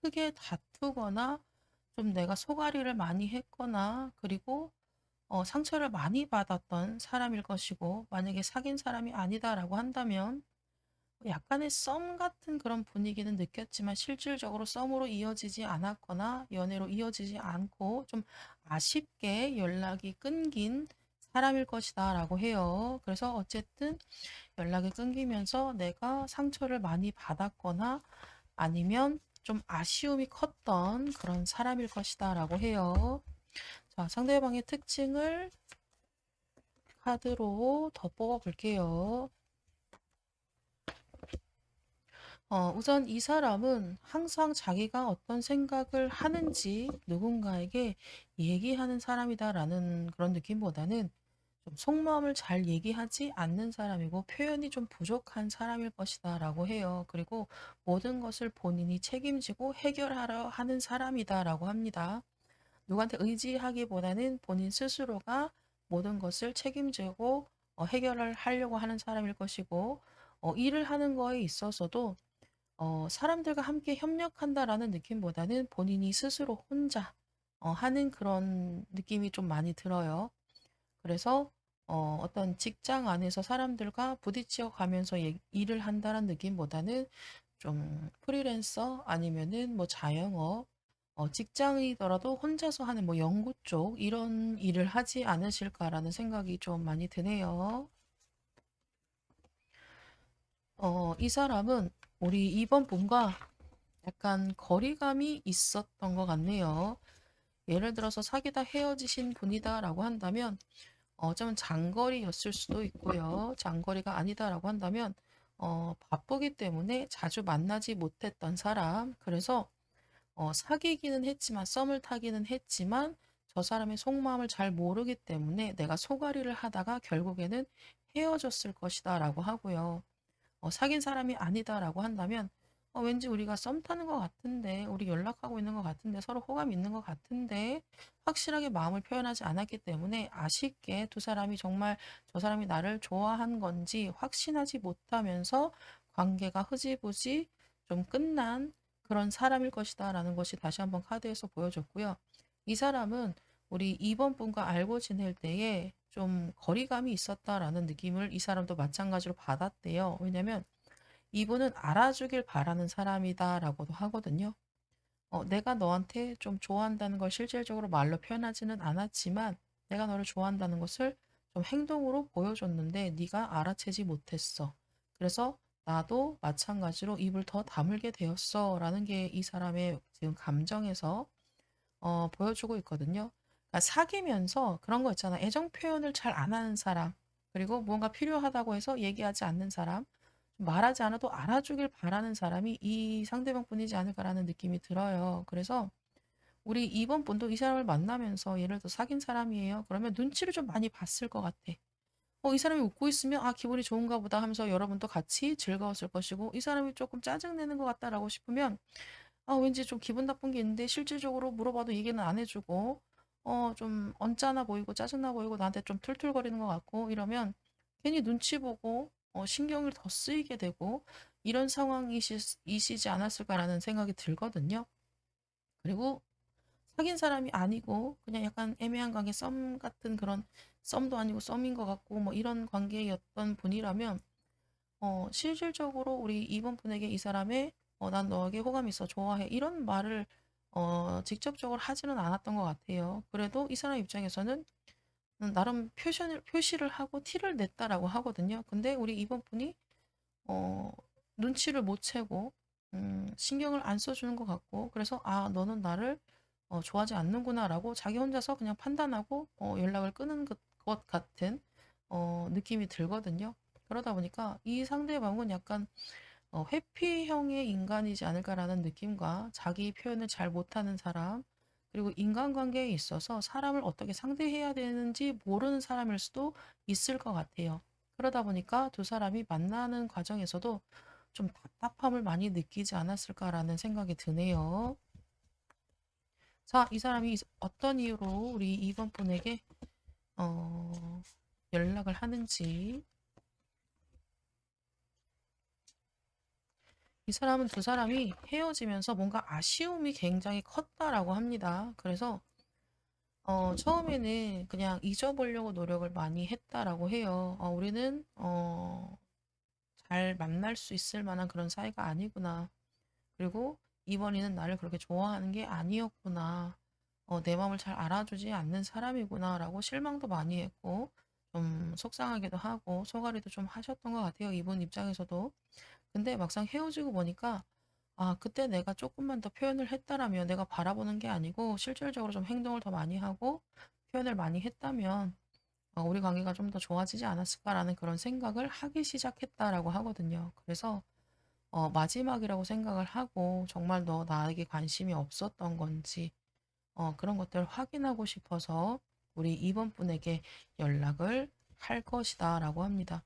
크게 다투거나 좀 내가 속앓이를 많이 했거나 그리고 상처를 많이 받았던 사람일 것이고 만약에 사귄 사람이 아니다라고 한다면 약간의 썸 같은 그런 분위기는 느꼈지만 실질적으로 썸으로 이어지지 않았거나 연애로 이어지지 않고 좀 아쉽게 연락이 끊긴 사람일 것이다 라고 해요. 그래서 어쨌든 연락이 끊기면서 내가 상처를 많이 받았거나 아니면 좀 아쉬움이 컸던 그런 사람일 것이다 라고 해요. 자, 상대방의 특징을 카드로 더 뽑아 볼게요. 우선 이 사람은 항상 자기가 어떤 생각을 하는지 누군가에게 얘기하는 사람이다라는 그런 느낌보다는 좀 속마음을 잘 얘기하지 않는 사람이고 표현이 좀 부족한 사람일 것이다 라고 해요. 그리고 모든 것을 본인이 책임지고 해결하려 하는 사람이다 라고 합니다. 누구한테 의지하기보다는 본인 스스로가 모든 것을 책임지고 해결을 하려고 하는 사람일 것이고 일을 하는 거에 있어서도 사람들과 함께 협력한다라는 느낌보다는 본인이 스스로 혼자 하는 그런 느낌이 좀 많이 들어요. 그래서 어떤 직장 안에서 사람들과 부딪혀 가면서 일을 한다는 느낌보다는 좀 프리랜서 아니면은 뭐 자영업, 직장이더라도 혼자서 하는 뭐 연구 쪽 이런 일을 하지 않으실까라는 생각이 좀 많이 드네요. 이 사람은 우리 2번 분과 약간 거리감이 있었던 것 같네요. 예를 들어서 사귀다 헤어지신 분이다라고 한다면 좀 장거리였을 수도 있고요. 장거리가 아니다라고 한다면 바쁘기 때문에 자주 만나지 못했던 사람. 그래서 사귀기는 했지만, 썸을 타기는 했지만, 저 사람의 속마음을 잘 모르기 때문에 내가 소가리를 하다가 결국에는 헤어졌을 것이다 라고 하고요. 사귄 사람이 아니다라고 한다면 왠지 우리가 썸 타는 것 같은데, 우리 연락하고 있는 것 같은데, 서로 호감 있는 것 같은데 확실하게 마음을 표현하지 않았기 때문에 아쉽게 두 사람이 정말 저 사람이 나를 좋아한 건지 확신하지 못하면서 관계가 흐지부지 좀 끝난 그런 사람일 것이다 라는 것이 다시 한번 카드에서 보여줬고요. 이 사람은 우리 2번 분과 알고 지낼 때에 좀 거리감이 있었다라는 느낌을 이 사람도 마찬가지로 받았대요. 왜냐면 이분은 알아주길 바라는 사람이다라고도 하거든요. 내가 너한테 좀 좋아한다는 걸 실질적으로 말로 표현하지는 않았지만 내가 너를 좋아한다는 것을 좀 행동으로 보여줬는데 네가 알아채지 못했어. 그래서 나도 마찬가지로 입을 더 다물게 되었어. 라는 게 이 사람의 지금 감정에서 보여주고 있거든요. 그러니까 사귀면서 그런 거 있잖아. 애정 표현을 잘 안 하는 사람, 그리고 무언가 필요하다고 해서 얘기하지 않는 사람, 말하지 않아도 알아주길 바라는 사람이 이 상대방 뿐이지 않을까라는 느낌이 들어요. 그래서 우리 이번 분도 이 사람을 만나면서 예를 들어 사귄 사람이에요. 그러면 눈치를 좀 많이 봤을 것 같아. 이 사람이 웃고 있으면 아, 기분이 좋은가 보다 하면서 여러분도 같이 즐거웠을 것이고, 이 사람이 조금 짜증내는 것 같다라고 싶으면 왠지 좀 기분 나쁜 게 있는데 실질적으로 물어봐도 얘기는 안 해주고, 좀 언짢아 보이고 짜증나 보이고 나한테 좀 툴툴거리는 것 같고 이러면 괜히 눈치 보고 신경을 더 쓰이게 되고 이런 상황이시지 않았을까라는 생각이 들거든요. 그리고 사귄 사람이 아니고 그냥 약간 애매한 관계, 썸 같은 그런, 썸도 아니고 썸인 것 같고 뭐 이런 관계였던 분이라면 실질적으로 우리 이번 분에게 이 사람의 난 너에게 호감이 있어, 좋아해, 이런 말을 직접적으로 하지는 않았던 것 같아요. 그래도 이 사람 입장에서는 나름 표시를 하고 티를 냈다라고 하거든요. 근데 우리 이번 분이 어, 눈치를 못 채고 신경을 안 써주는 것 같고, 그래서 아, 너는 나를 좋아하지 않는구나라고 자기 혼자서 그냥 판단하고 연락을 끊은 것 같은 느낌이 들거든요. 그러다 보니까 이 상대방은 약간 회피형의 인간이지 않을까라는 느낌과, 자기 표현을 잘 못하는 사람, 그리고 인간관계에 있어서 사람을 어떻게 상대해야 되는지 모르는 사람일 수도 있을 것 같아요. 그러다 보니까 두 사람이 만나는 과정에서도 좀 답답함을 많이 느끼지 않았을까라는 생각이 드네요. 자, 이 사람이 어떤 이유로 우리 이번 분에게 어, 연락을 하는지. 이 사람은 두 사람이 헤어지면서 뭔가 아쉬움이 굉장히 컸다라고 합니다. 그래서 처음에는 그냥 잊어보려고 노력을 많이 했다라고 해요. 우리는 잘 만날 수 있을 만한 그런 사이가 아니구나. 그리고 이번에는 나를 그렇게 좋아하는 게 아니었구나. 내 마음을 잘 알아주지 않는 사람이구나라고 실망도 많이 했고, 좀 속상하기도 하고 소가리도 좀 하셨던 것 같아요. 이분 입장에서도. 근데 막상 헤어지고 보니까 아, 그때 내가 조금만 더 표현을 했다라면, 내가 바라보는 게 아니고 실질적으로 좀 행동을 더 많이 하고 표현을 많이 했다면 우리 관계가 좀 더 좋아지지 않았을까라는 그런 생각을 하기 시작했다라고 하거든요. 그래서 마지막이라고 생각을 하고 정말 너 나에게 관심이 없었던 건지 그런 것들을 확인하고 싶어서 우리 2번 분에게 연락을 할 것이다라고 합니다.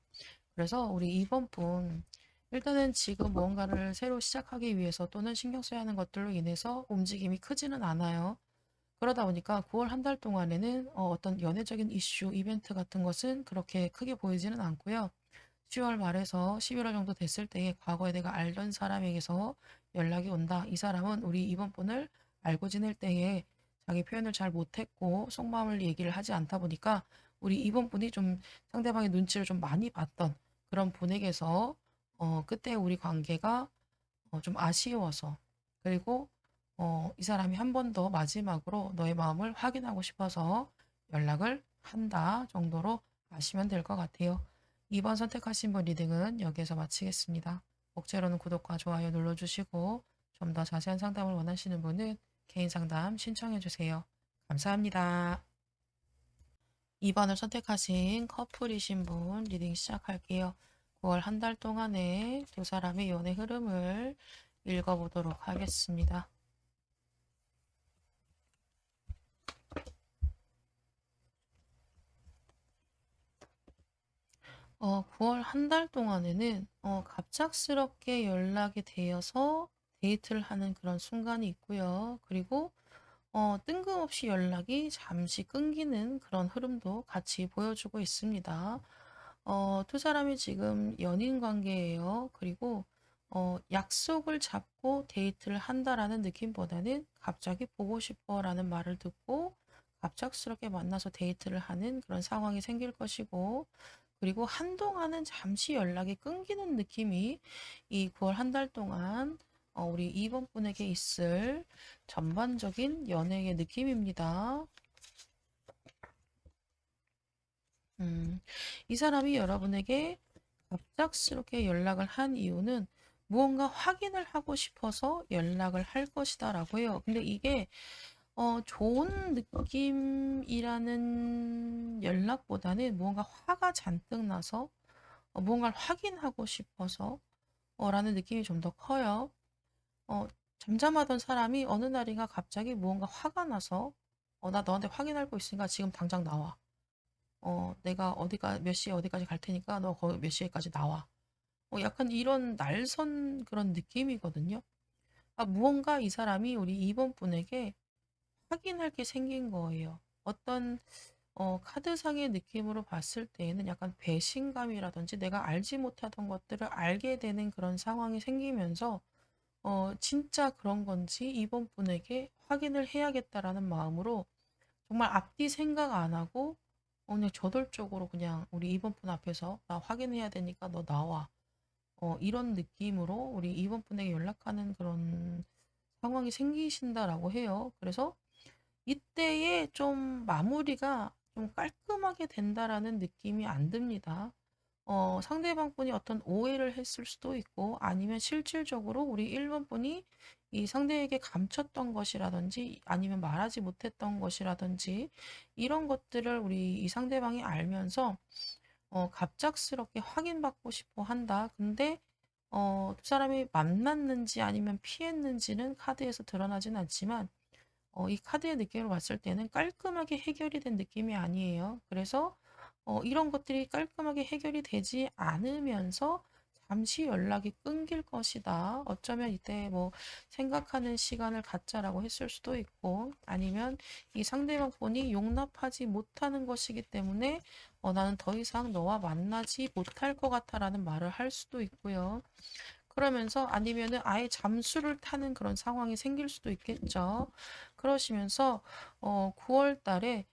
그래서 우리 2번 분, 일단은 지금 무언가를 새로 시작하기 위해서 또는 신경 써야 하는 것들로 인해서 움직임이 크지는 않아요. 그러다 보니까 9월 한 달 동안에는 어떤 연애적인 이슈, 이벤트 같은 것은 그렇게 크게 보이지는 않고요. 10월 말에서 11월 정도 됐을 때에 과거에 내가 알던 사람에게서 연락이 온다. 이 사람은 우리 이번 분을 알고 지낼 때에 자기 표현을 잘 못했고 속마음을 얘기를 하지 않다 보니까 우리 이번 분이 좀 상대방의 눈치를 좀 많이 봤던 그런 분에게서 그때 우리 관계가 좀 아쉬워서, 그리고 이 사람이 한 번 더 마지막으로 너의 마음을 확인하고 싶어서 연락을 한다 정도로 아시면 될 것 같아요. 2번 선택하신 분 리딩은 여기에서 마치겠습니다. 목차로는 구독과 좋아요 눌러주시고, 좀 더 자세한 상담을 원하시는 분은 개인 상담 신청해 주세요. 감사합니다. 2번을 선택하신 커플이신 분 리딩 시작할게요. 9월 한 달 동안의 두 사람의 연애 흐름을 읽어보도록 하겠습니다. 9월 한 달 동안에는 갑작스럽게 연락이 되어서 데이트를 하는 그런 순간이 있고요. 그리고 뜬금없이 연락이 잠시 끊기는 그런 흐름도 같이 보여주고 있습니다. 두 사람이 지금 연인 관계예요. 그리고 약속을 잡고 데이트를 한다라는 느낌보다는 갑자기 보고 싶어라는 말을 듣고 갑작스럽게 만나서 데이트를 하는 그런 상황이 생길 것이고, 그리고 한동안은 잠시 연락이 끊기는 느낌이 이 9월 한 달 동안 우리 2번 분에게 있을 전반적인 연애의 느낌입니다. 음, 이 사람이 여러분에게 갑작스럽게 연락을 한 이유는 무언가 확인을 하고 싶어서 연락을 할 것이다라고 해요. 근데 이게 좋은 느낌이라는 연락보다는 무언가 화가 잔뜩 나서 무언가를 확인하고 싶어서 라는 느낌이 좀 더 커요. 어, 잠잠하던 사람이 어느 날인가 갑자기 무언가 화가 나서 나 너한테 확인할 거 있으니까 지금 당장 나와. 내가 어디가 몇 시에 어디까지 갈 테니까 너 거기 몇 시에까지 나와. 약간 이런 날선 그런 느낌이거든요. 아, 무언가 이 사람이 우리 2번 분에게 확인할 게 생긴 거예요. 어떤 카드상의 느낌으로 봤을 때에는 약간 배신감이라든지 내가 알지 못하던 것들을 알게 되는 그런 상황이 생기면서 진짜 그런 건지 이번 분에게 확인을 해야겠다라는 마음으로 정말 앞뒤 생각 안 하고 그냥 저돌적으로 그냥 우리 이번 분 앞에서 나 확인해야 되니까 너 나와. 이런 느낌으로 우리 이번 분에게 연락하는 그런 상황이 생기신다라고 해요. 그래서 이때에 좀 마무리가 좀 깔끔하게 된다라는 느낌이 안 듭니다. 상대방 분이 어떤 오해를 했을 수도 있고 아니면 실질적으로 우리 1번 분이 이 상대에게 감췄던 것이라든지 아니면 말하지 못했던 것이라든지 이런 것들을 우리 이 상대방이 알면서 갑작스럽게 확인받고 싶어 한다. 근데 두 사람이 만났는지 아니면 피했는지는 카드에서 드러나진 않지만 이 카드의 느낌으로 봤을 때는 깔끔하게 해결이 된 느낌이 아니에요. 그래서 이런 것들이 깔끔하게 해결이 되지 않으면서 잠시 연락이 끊길 것이다. 어쩌면 이때 뭐 생각하는 시간을 갖자라고 했을 수도 있고 아니면 이 상대방 분이 용납하지 못하는 것이기 때문에 나는 더 이상 너와 만나지 못할 것 같아라는 말을 할 수도 있고요. 그러면서 아니면은 아예 잠수를 타는 그런 상황이 생길 수도 있겠죠. 그러시면서 9월 달에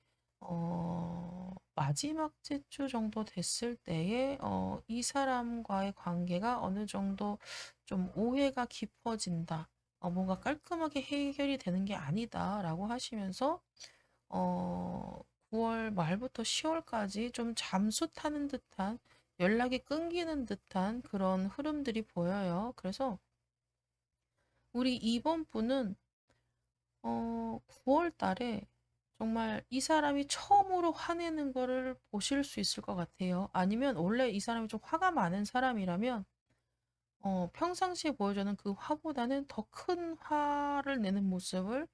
마지막 주 정도 됐을 때에 이 사람과의 관계가 어느 정도 좀 오해가 깊어진다. 뭔가 깔끔하게 해결이 되는 게 아니다라고 하시면서 9월 말부터 10월까지 좀 잠수 타는 듯한 연락이 끊기는 듯한 그런 흐름들이 보여요. 그래서 우리 이번 분은 9월 달에 정말 이 사람이 처음으로 화내는 거를 보실 수 있을 것 같아요. 아니면 원래 이 사람이 좀 화가 많은 사람이라면 평상시에 보여주는 그 화보다는 더 큰 화를 내는 모습을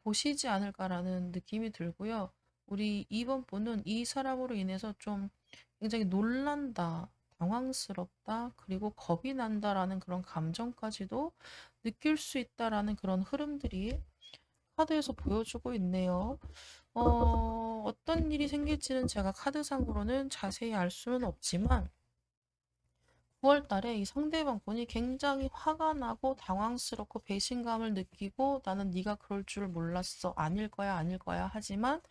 보시지 않을까라는 느낌이 들고요. 우리 2번 분은 이 사람으로 인해서 좀 굉장히 놀란다, 당황스럽다, 그리고 겁이 난다라는 그런 감정까지도 느낄 수 있다라는 그런 흐름들이 카드에서 보여주고 있네요. 어떤 일이 생길지는 제가 카드상으로는 자세히 알 수는 없지만 9월 달에 이 상대방 분이 굉장히 화가 나고 당황스럽고 배신감을 느끼고 나는 네가 그럴 줄 몰랐어. 아닐 거야, 아닐 거야. 하지만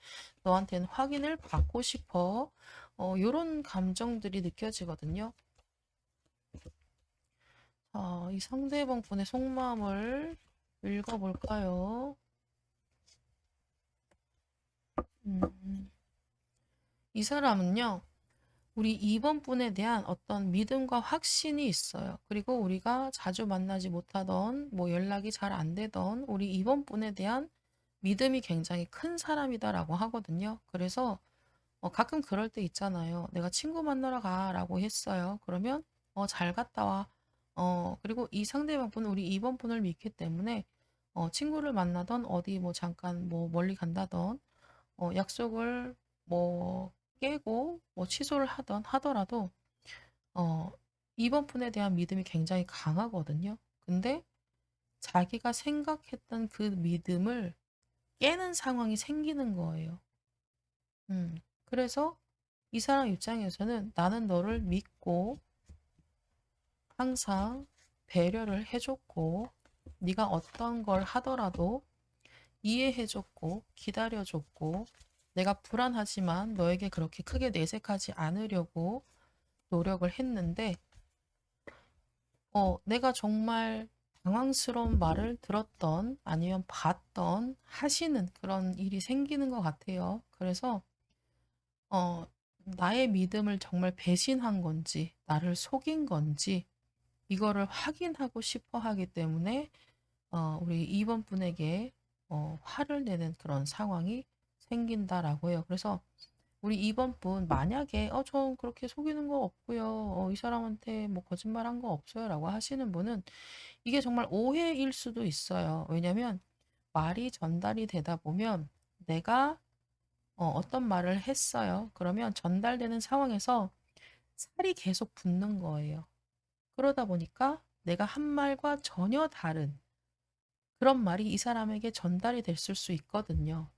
너한테는 확인을 받고 싶어. 요런 감정들이 느껴지거든요. 이 상대방 분의 속마음을 읽어볼까요? 음, 이 사람은요. 우리 2번 분에 대한 어떤 믿음과 확신이 있어요. 그리고 우리가 자주 만나지 못하던, 뭐 연락이 잘 안 되던 우리 2번 분에 대한 믿음이 굉장히 큰 사람이다라고 하거든요. 그래서 가끔 그럴 때 있잖아요. 내가 친구 만나러 가라고 했어요. 그러면 잘 갔다 와. 그리고 이 상대방 분은 우리 2번 분을 믿기 때문에 친구를 만나던 어디 뭐 잠깐 뭐 멀리 간다던 약속을 뭐 깨고 뭐 취소를 하더라도 어, 이번 분에 대한 믿음이 굉장히 강하거든요. 근데 자기가 생각했던 그 믿음을 깨는 상황이 생기는 거예요. 그래서 이 사람 입장에서는 나는 너를 믿고 항상 배려를 해줬고 네가 어떤 걸 하더라도 이해해줬고 기다려줬고 내가 불안하지만 너에게 그렇게 크게 내색하지 않으려고 노력을 했는데 내가 정말 당황스러운 말을 들었던 아니면 봤던 하시는 그런 일이 생기는 것 같아요. 그래서 어, 나의 믿음을 정말 배신한 건지 나를 속인 건지 이거를 확인하고 싶어 하기 때문에 우리 2번 분에게 화를 내는 그런 상황이 생긴다라고 해요. 그래서 우리 2번 분 만약에 전 그렇게 속이는 거 없고요. 이 사람한테 뭐 거짓말한 거 없어요라고 하시는 분은 이게 정말 오해일 수도 있어요. 왜냐면 말이 전달이 되다 보면 내가 어떤 말을 했어요. 그러면 전달되는 상황에서 살이 계속 붙는 거예요. 그러다 보니까 내가 한 말과 전혀 다른 그런 말이 이 사람에게 전달이 됐을 수 있거든요.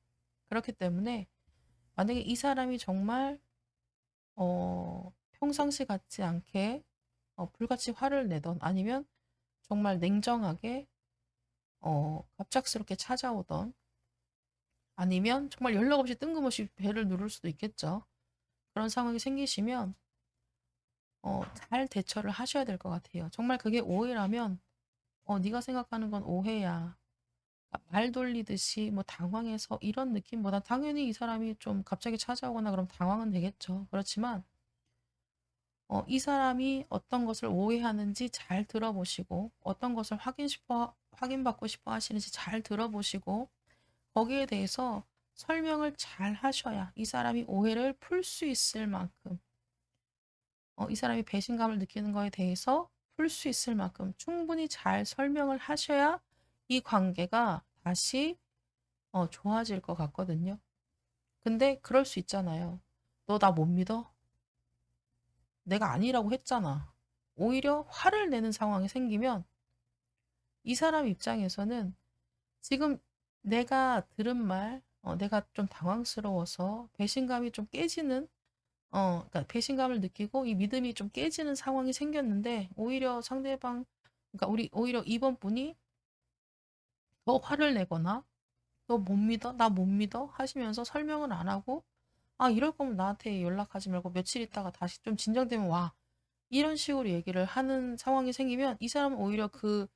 그렇기 때문에 만약에 이 사람이 정말 평상시 같지 않게 불같이 화를 내던 아니면 정말 냉정하게 갑작스럽게 찾아오던 아니면 정말 연락 없이 뜬금없이 배를 누를 수도 있겠죠. 그런 상황이 생기시면 잘 대처를 하셔야 될 것 같아요. 정말 그게 오해라면 네가 생각하는 건 오해야. 말 돌리듯이 뭐 당황해서 이런 느낌보다 당연히 이 사람이 좀 갑자기 찾아오거나 그럼 당황은 되겠죠. 그렇지만 이 사람이 어떤 것을 오해하는지 잘 들어보시고 어떤 것을 확인받고 싶어 하시는지 잘 들어보시고 거기에 대해서 설명을 잘 하셔야 이 사람이 오해를 풀 수 있을 만큼 이 사람이 배신감을 느끼는 거에 대해서 풀 수 있을 만큼 충분히 잘 설명을 하셔야 이 관계가 다시 좋아질 것 같거든요. 근데 그럴 수 있잖아요. 너 나 못 믿어? 내가 아니라고 했잖아. 오히려 화를 내는 상황이 생기면 이 사람 입장에서는 지금 내가 들은 말, 내가 좀 당황스러워서 배신감이 좀 깨지는, 그러니까 배신감을 느끼고 이 믿음이 좀 깨지는 상황이 생겼는데 오히려 상대방, 그러니까 오히려 이번 분이 더 화를 내거나 너 못 믿어? 나 못 믿어? 하시면서 설명을 안 하고 이럴 거면 나한테 연락하지 말고 며칠 있다가 다시 좀 진정되면 와. 이런 식으로 얘기를 하는 상황이 생기면 이 사람은 오히려 그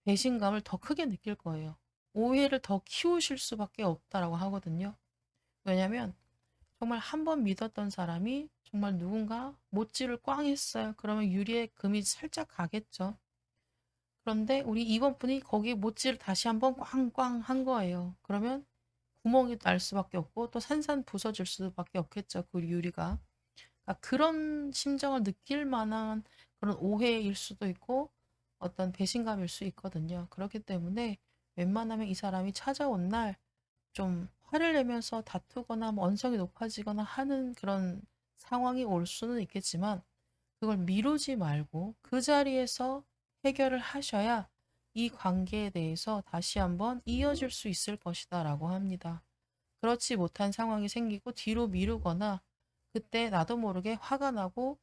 배신감을 더 크게 느낄 거예요. 오해를 더 키우실 수밖에 없다라고 하거든요. 왜냐면 정말 한 번 믿었던 사람이 정말 누군가 못질을 꽝 했어요. 그러면 유리에 금이 살짝 가겠죠. 그런데 우리 이번 분이 거기에 못질을 다시 한번 꽝꽝 한 거예요. 그러면 구멍이 날 수밖에 없고 또 산산 부서질 수밖에 없겠죠. 그 유리가. 그러니까 그런 심정을 느낄 만한 그런 오해일 수도 있고 어떤 배신감일 수 있거든요. 그렇기 때문에 웬만하면 이 사람이 찾아온 날 좀 화를 내면서 다투거나 뭐 언성이 높아지거나 하는 그런 상황이 올 수는 있겠지만 그걸 미루지 말고 그 자리에서 해결을 하셔야 이 관계에 대해서 다시 한번 이어질 수 있을 것이다라고 합니다. 그렇지 못한 상황이 생기고 뒤로 미루거나 그때 나도 모르게 화가 나고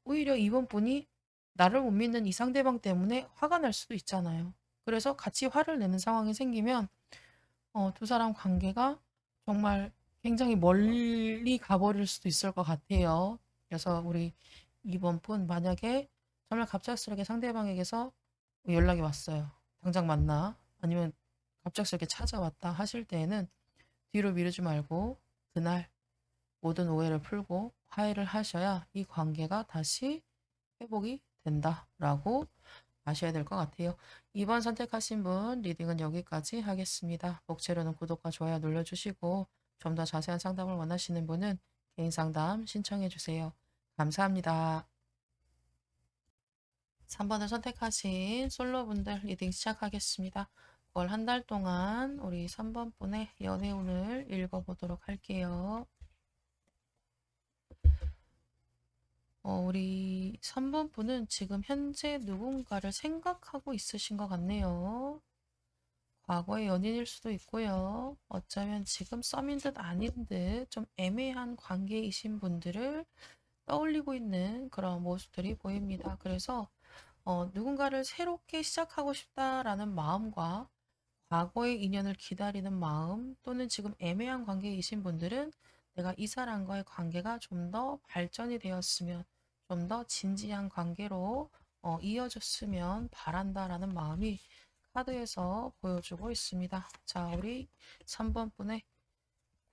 오히려 이번 분이 나를 못 믿는 이 상대방 때문에 화가 날 수도 있잖아요. 그래서 같이 화를 내는 상황이 생기면 두 사람 관계가 정말 굉장히 멀리 가버릴 수도 있을 것 같아요. 그래서 우리 이번 분 만약에 정말 갑작스럽게 상대방에게서 연락이 왔어요. 당장 만나. 아니면 갑작스럽게 찾아왔다 하실 때에는 뒤로 미루지 말고 그날 모든 오해를 풀고 화해를 하셔야 이 관계가 다시 회복이 된다라고 아셔야 될 것 같아요. 2번 선택하신 분 리딩은 여기까지 하겠습니다. 목차로는 구독과 좋아요 눌러주시고 좀 더 자세한 상담을 원하시는 분은 개인 상담 신청해 주세요. 감사합니다. 3번을 선택하신 솔로분들 리딩 시작하겠습니다. 9월 한 달 동안 우리 3번 분의 연애운을 읽어보도록 할게요. 우리 3번 분은 지금 현재 누군가를 생각하고 있으신 것 같네요. 과거의 연인일 수도 있고요. 어쩌면 지금 썸인 듯 아닌 듯 좀 애매한 관계이신 분들을 떠올리고 있는 그런 모습들이 보입니다. 그래서 누군가를 새롭게 시작하고 싶다라는 마음과 과거의 인연을 기다리는 마음 또는 지금 애매한 관계이신 분들은 내가 이 사람과의 관계가 좀 더 발전이 되었으면 좀 더 진지한 관계로 이어졌으면 바란다라는 마음이 카드에서 보여주고 있습니다. 자, 우리 3번 분의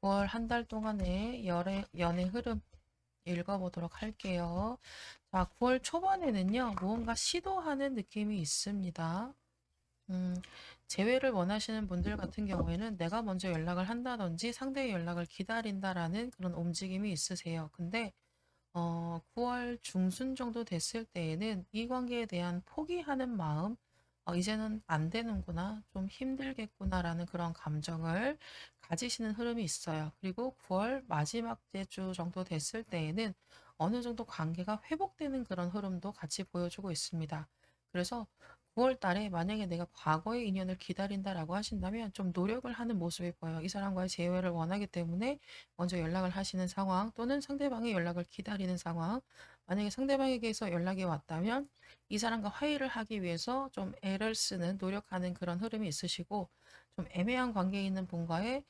9월 한 달 동안의 연애 흐름 읽어보도록 할게요. 자, 9월 초반에는요, 무언가 시도하는 느낌이 있습니다. 음, 재회를 원하시는 분들 같은 경우에는 내가 먼저 연락을 한다든지 상대의 연락을 기다린다라는 그런 움직임이 있으세요. 근데 9월 중순 정도 됐을 때에는 이 관계에 대한 포기하는 마음, 이제는 안 되는구나, 좀 힘들겠구나라는 그런 감정을 가지시는 흐름이 있어요. 그리고 9월 마지막 주 정도 됐을 때에는 어느 정도 관계가 회복되는 그런 흐름도 같이 보여주고 있습니다. 그래서 9월 달에 만약에 내가 과거의 인연을 기다린다라고 하신다면 좀 노력을 하는 모습이 보여요. 이 사람과의 재회를 원하기 때문에 먼저 연락을 하시는 상황 또는 상대방의 연락을 기다리는 상황. 만약에 상대방에게서 연락이 왔다면 이 사람과 화해를 하기 위해서 좀 애를 쓰는 노력하는 그런 흐름이 있으시고 좀 애매한 관계에 있는 분과의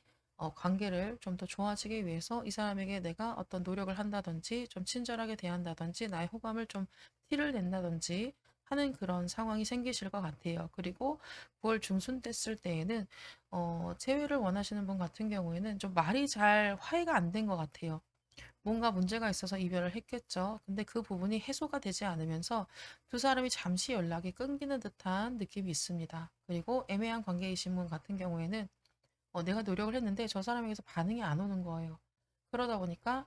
관계를 좀 더 좋아지기 위해서 이 사람에게 내가 어떤 노력을 한다든지 좀 친절하게 대한다든지 나의 호감을 좀 티를 낸다든지 하는 그런 상황이 생기실 것 같아요. 그리고 9월 중순 됐을 때에는 재회를 원하시는 분 같은 경우에는 좀 말이 잘 화해가 안 된 것 같아요. 뭔가 문제가 있어서 이별을 했겠죠. 근데 그 부분이 해소가 되지 않으면서 두 사람이 잠시 연락이 끊기는 듯한 느낌이 있습니다. 그리고 애매한 관계이신 분 같은 경우에는 내가 노력을 했는데 저 사람에게서 반응이 안 오는 거예요. 그러다 보니까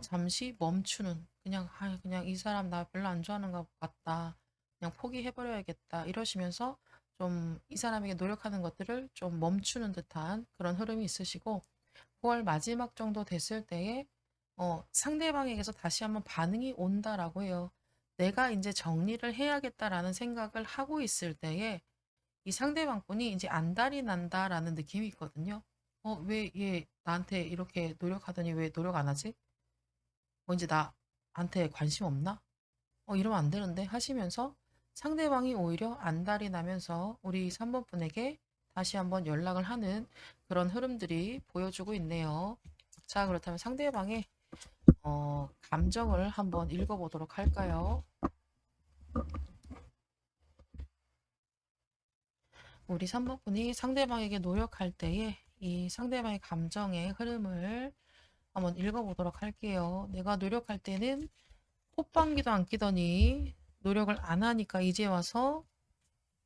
잠시 멈추는 그냥 그냥 이 사람 나 별로 안 좋아하는 것 같다. 그냥 포기해버려야겠다. 이러시면서 좀 이 사람에게 노력하는 것들을 좀 멈추는 듯한 그런 흐름이 있으시고 9월 마지막 정도 됐을 때에 상대방에게서 다시 한번 반응이 온다라고 해요. 내가 이제 정리를 해야겠다라는 생각을 하고 있을 때에 이 상대방 분이 이제 안달이 난다라는 느낌이 있거든요. 왜 얘 나한테 이렇게 노력하더니 왜 노력 안 하지? 이제 나한테 관심 없나? 이러면 안 되는데 하시면서 상대방이 오히려 안달이 나면서 우리 3번 분에게 다시 한번 연락을 하는 그런 흐름들이 보여주고 있네요. 자, 그렇다면 상대방의 감정을 한번 읽어보도록 할까요? 우리 3번 분이 상대방에게 노력할 때에 이 상대방의 감정의 흐름을 한번 읽어보도록 할게요. 내가 노력할 때는 콧방귀도 안 끼더니 노력을 안 하니까 이제 와서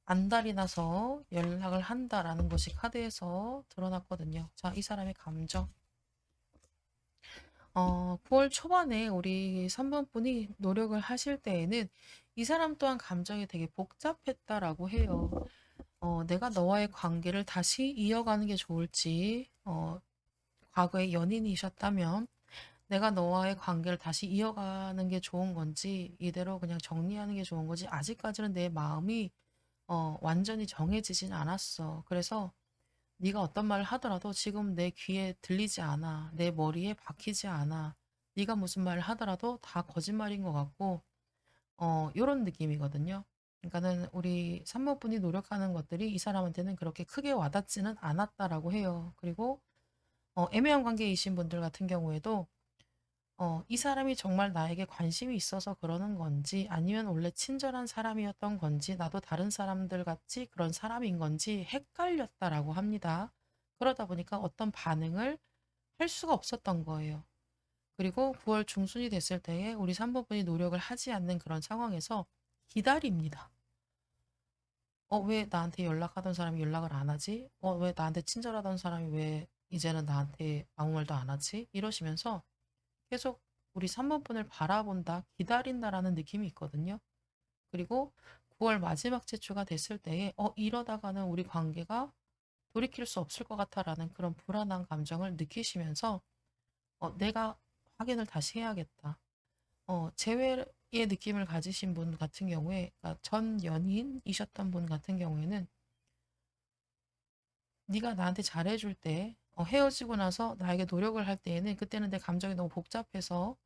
안달이 나서 연락을 한다라는 것이 카드에서 드러났거든요. 자, 이 사람의 감정. 9월 초반에 우리 3번 분이 노력을 하실 때에는 이 사람 또한 감정이 되게 복잡했다라고 해요. 내가 너와의 관계를 다시 이어가는 게 좋을지, 과거에 연인이셨다면 내가 너와의 관계를 다시 이어가는 게 좋은 건지, 이대로 그냥 정리하는 게 좋은 건지, 아직까지는 내 마음이 완전히 정해지진 않았어. 그래서 네가 어떤 말을 하더라도 지금 내 귀에 들리지 않아. 내 머리에 박히지 않아. 네가 무슨 말을 하더라도 다 거짓말인 것 같고, 요런 느낌이거든요. 그러니까는 우리 산모분이 노력하는 것들이 이 사람한테는 그렇게 크게 와닿지는 않았다라고 해요. 그리고 애매한 관계이신 분들 같은 경우에도 이 사람이 정말 나에게 관심이 있어서 그러는 건지 아니면 원래 친절한 사람이었던 건지 나도 다른 사람들 같이 그런 사람인 건지 헷갈렸다라고 합니다. 그러다 보니까 어떤 반응을 할 수가 없었던 거예요. 그리고 9월 중순이 됐을 때에 우리 산모분이 노력을 하지 않는 그런 상황에서 기다립니다. 왜 나한테 연락하던 사람이 연락을 안 하지? 왜 나한테 친절하던 사람이 왜 이제는 나한테 아무 말도 안 하지? 이러시면서 계속 우리 3번 분을 바라본다, 기다린다라는 느낌이 있거든요. 그리고 9월 마지막 제주가 됐을 때에 이러다가는 우리 관계가 돌이킬 수 없을 것 같아라는 그런 불안한 감정을 느끼시면서 내가 확인을 다시 해야겠다. 재회의 느낌을 가지신 분 같은 경우에, 그러니까 전 연인이셨던 분 같은 경우에는 네가 나한테 잘해줄 때, 헤어지고 나서 나에게 노력을 할 때에는 그때는 내 감정이 너무 복잡해서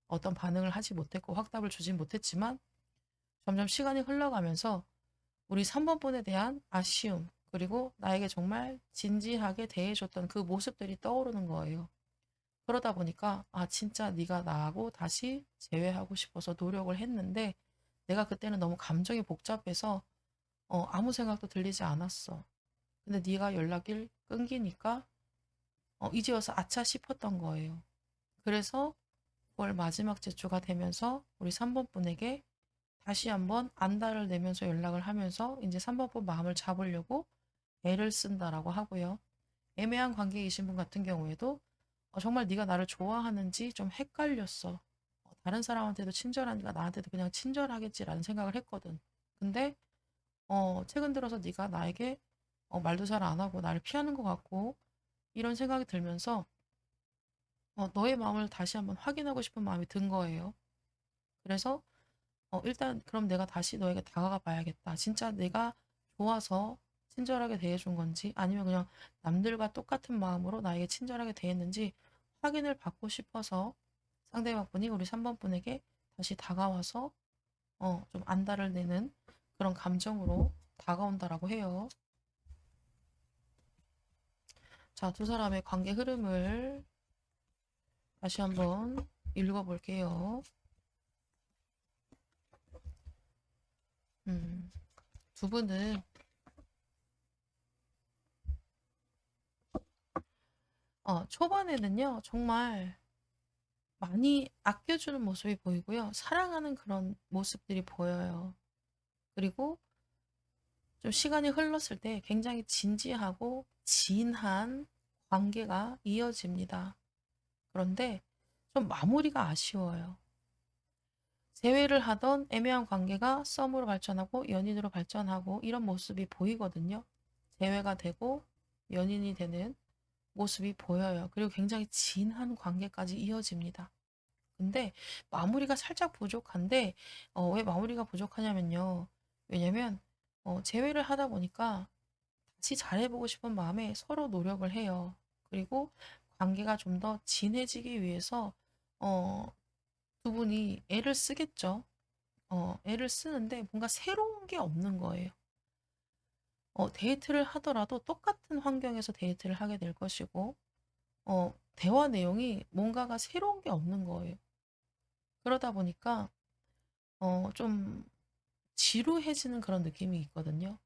어떤 반응을 하지 못했고 확답을 주진 못했지만 점점 시간이 흘러가면서 우리 3번 분에 대한 아쉬움, 그리고 나에게 정말 진지하게 대해줬던 그 모습들이 떠오르는 거예요. 그러다 보니까 아 진짜 네가 나하고 다시 재회하고 싶어서 노력을 했는데 내가 그때는 너무 감정이 복잡해서 아무 생각도 들리지 않았어. 근데 네가 연락을 끊기니까 이제 와서 아차 싶었던 거예요. 그래서 9월 마지막 제초가 되면서 우리 3번 분에게 다시 한번 안달을 내면서 연락을 하면서 이제 3번 분 마음을 잡으려고 애를 쓴다라고 하고요. 애매한 관계이신 분 같은 경우에도 정말 네가 나를 좋아하는지 좀 헷갈렸어. 다른 사람한테도 친절하니까 나한테도 그냥 친절하겠지라는 생각을 했거든. 근데 최근 들어서 네가 나에게 말도 잘 안 하고 나를 피하는 것 같고 이런 생각이 들면서 너의 마음을 다시 한번 확인하고 싶은 마음이 든 거예요. 그래서 일단 그럼 내가 다시 너에게 다가가 봐야겠다. 진짜 내가 좋아서 친절하게 대해준 건지 아니면 그냥 남들과 똑같은 마음으로 나에게 친절하게 대했는지 확인을 받고 싶어서 상대방 분이 우리 3번 분에게 다시 다가와서 좀 안달을 내는 그런 감정으로 다가온다라고 해요. 자, 두 사람의 관계 흐름을 다시 한번 읽어볼게요. 음, 두 분은 초반에는요, 정말 많이 아껴주는 모습이 보이고요. 사랑하는 그런 모습들이 보여요. 그리고 좀 시간이 흘렀을 때 굉장히 진지하고 진한 관계가 이어집니다. 그런데 좀 마무리가 아쉬워요. 재회를 하던 애매한 관계가 썸으로 발전하고 연인으로 발전하고 이런 모습이 보이거든요. 재회가 되고 연인이 되는 모습이 보여요. 그리고 굉장히 진한 관계까지 이어집니다. 근데 마무리가 살짝 부족한데 왜 마무리가 부족하냐면요. 왜냐면 재회를 하다 보니까 다시 잘해보고 싶은 마음에 서로 노력을 해요. 그리고 관계가 좀 더 진해지기 위해서 어, 두 분이 애를 쓰겠죠. 애를 쓰는데 뭔가 새로운 게 없는 거예요. 데이트를 하더라도 똑같은 환경에서 데이트를 하게 될 것이고 대화 내용이 뭔가가 새로운 게 없는 거예요. 그러다 보니까 좀 지루해지는 그런 느낌이 있거든요.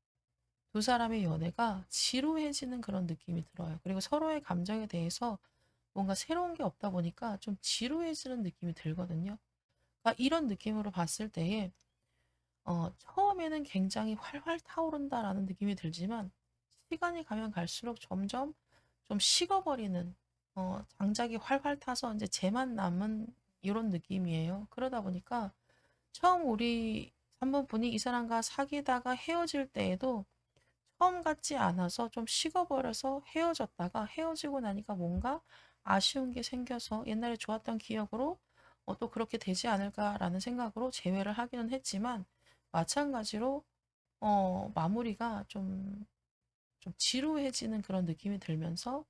두 사람의 연애가 지루해지는 그런 느낌이 들어요. 그리고 서로의 감정에 대해서 뭔가 새로운 게 없다 보니까 좀 지루해지는 느낌이 들거든요. 그러니까 이런 느낌으로 봤을 때에 처음에는 굉장히 활활 타오른다라는 느낌이 들지만 시간이 가면 갈수록 점점 좀 식어버리는 장작이 활활 타서 이제 재만 남은 이런 느낌이에요. 그러다 보니까 처음 우리 3번 분이 이 사람과 사귀다가 헤어질 때에도 처음 같지 않아서 좀 식어버려서 헤어졌다가 헤어지고 나니까 뭔가 아쉬운 게 생겨서 옛날에 좋았던 기억으로 또 그렇게 되지 않을까라는 생각으로 재회를 하기는 했지만 마찬가지로 마무리가 좀 지루해지는 그런 느낌이 들면서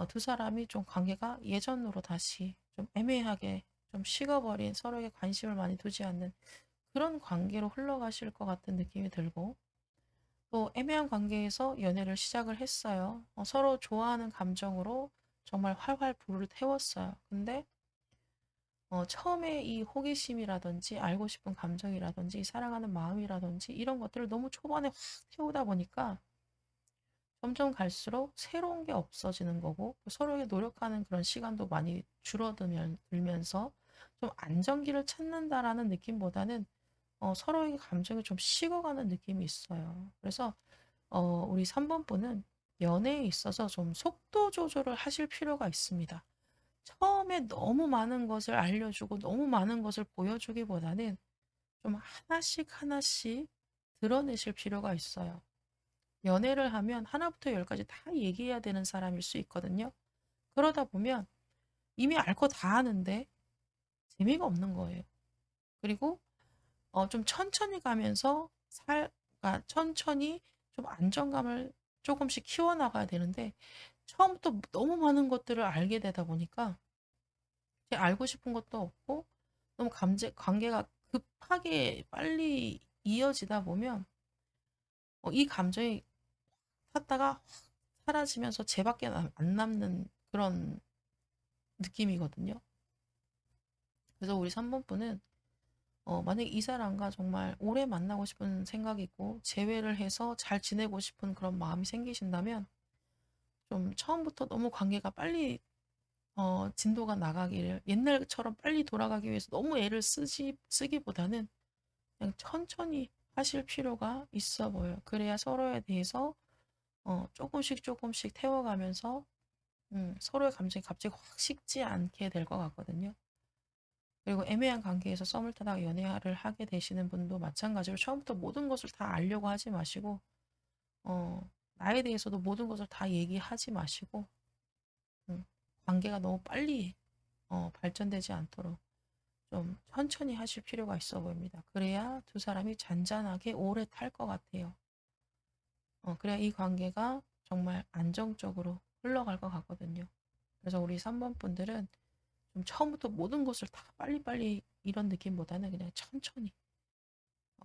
두 사람이 좀 관계가 예전으로 다시 좀 애매하게 좀 식어버린 서로에게 관심을 많이 두지 않는 그런 관계로 흘러가실 것 같은 느낌이 들고 또 애매한 관계에서 연애를 시작을 했어요. 서로 좋아하는 감정으로 정말 활활 불을 태웠어요. 근데 처음에 이 호기심이라든지 알고 싶은 감정이라든지 사랑하는 마음이라든지 이런 것들을 너무 초반에 확 태우다 보니까 점점 갈수록 새로운 게 없어지는 거고 서로에게 노력하는 그런 시간도 많이 줄어들면서 좀 안정기를 찾는다라는 느낌보다는 서로에게 감정이 좀 식어가는 느낌이 있어요. 그래서 우리 3번 분은 연애에 있어서 좀 속도 조절을 하실 필요가 있습니다. 처음에 너무 많은 것을 알려주고 너무 많은 것을 보여주기보다는 좀 하나씩 하나씩 드러내실 필요가 있어요. 연애를 하면 하나부터 열까지 다 얘기해야 되는 사람일 수 있거든요. 그러다 보면 이미 알 거 다 아는데 재미가 없는 거예요. 그리고 좀 천천히 가면서 그러니까 천천히 좀 안정감을 조금씩 키워나가야 되는데 처음부터 너무 많은 것들을 알게 되다 보니까 알고 싶은 것도 없고 너무 관계가 급하게 빨리 이어지다 보면 이 감정이 탔다가 확 사라지면서 쟤밖에 안 남는 그런 느낌이거든요. 그래서 우리 3번 분은 만약에 이 사람과 정말 오래 만나고 싶은 생각이 있고 재회를 해서 잘 지내고 싶은 그런 마음이 생기신다면 좀 처음부터 너무 관계가 빨리 진도가 나가기를 옛날처럼 빨리 돌아가기 위해서 너무 애를 쓰기보다는 그냥 천천히 하실 필요가 있어 보여요. 그래야 서로에 대해서 조금씩 조금씩 태워가면서 서로의 감정이 갑자기 확 식지 않게 될 것 같거든요. 그리고 애매한 관계에서 썸을 타다가 연애를 하게 되시는 분도 마찬가지로 처음부터 모든 것을 다 알려고 하지 마시고, 나에 대해서도 모든 것을 다 얘기하지 마시고, 음, 관계가 너무 빨리 발전되지 않도록 좀 천천히 하실 필요가 있어 보입니다. 그래야 두 사람이 잔잔하게 오래 탈 것 같아요. 그래야 이 관계가 정말 안정적으로 흘러갈 것 같거든요. 그래서 우리 3번 분들은 좀 처음부터 모든 것을 다 빨리빨리 이런 느낌보다는 그냥 천천히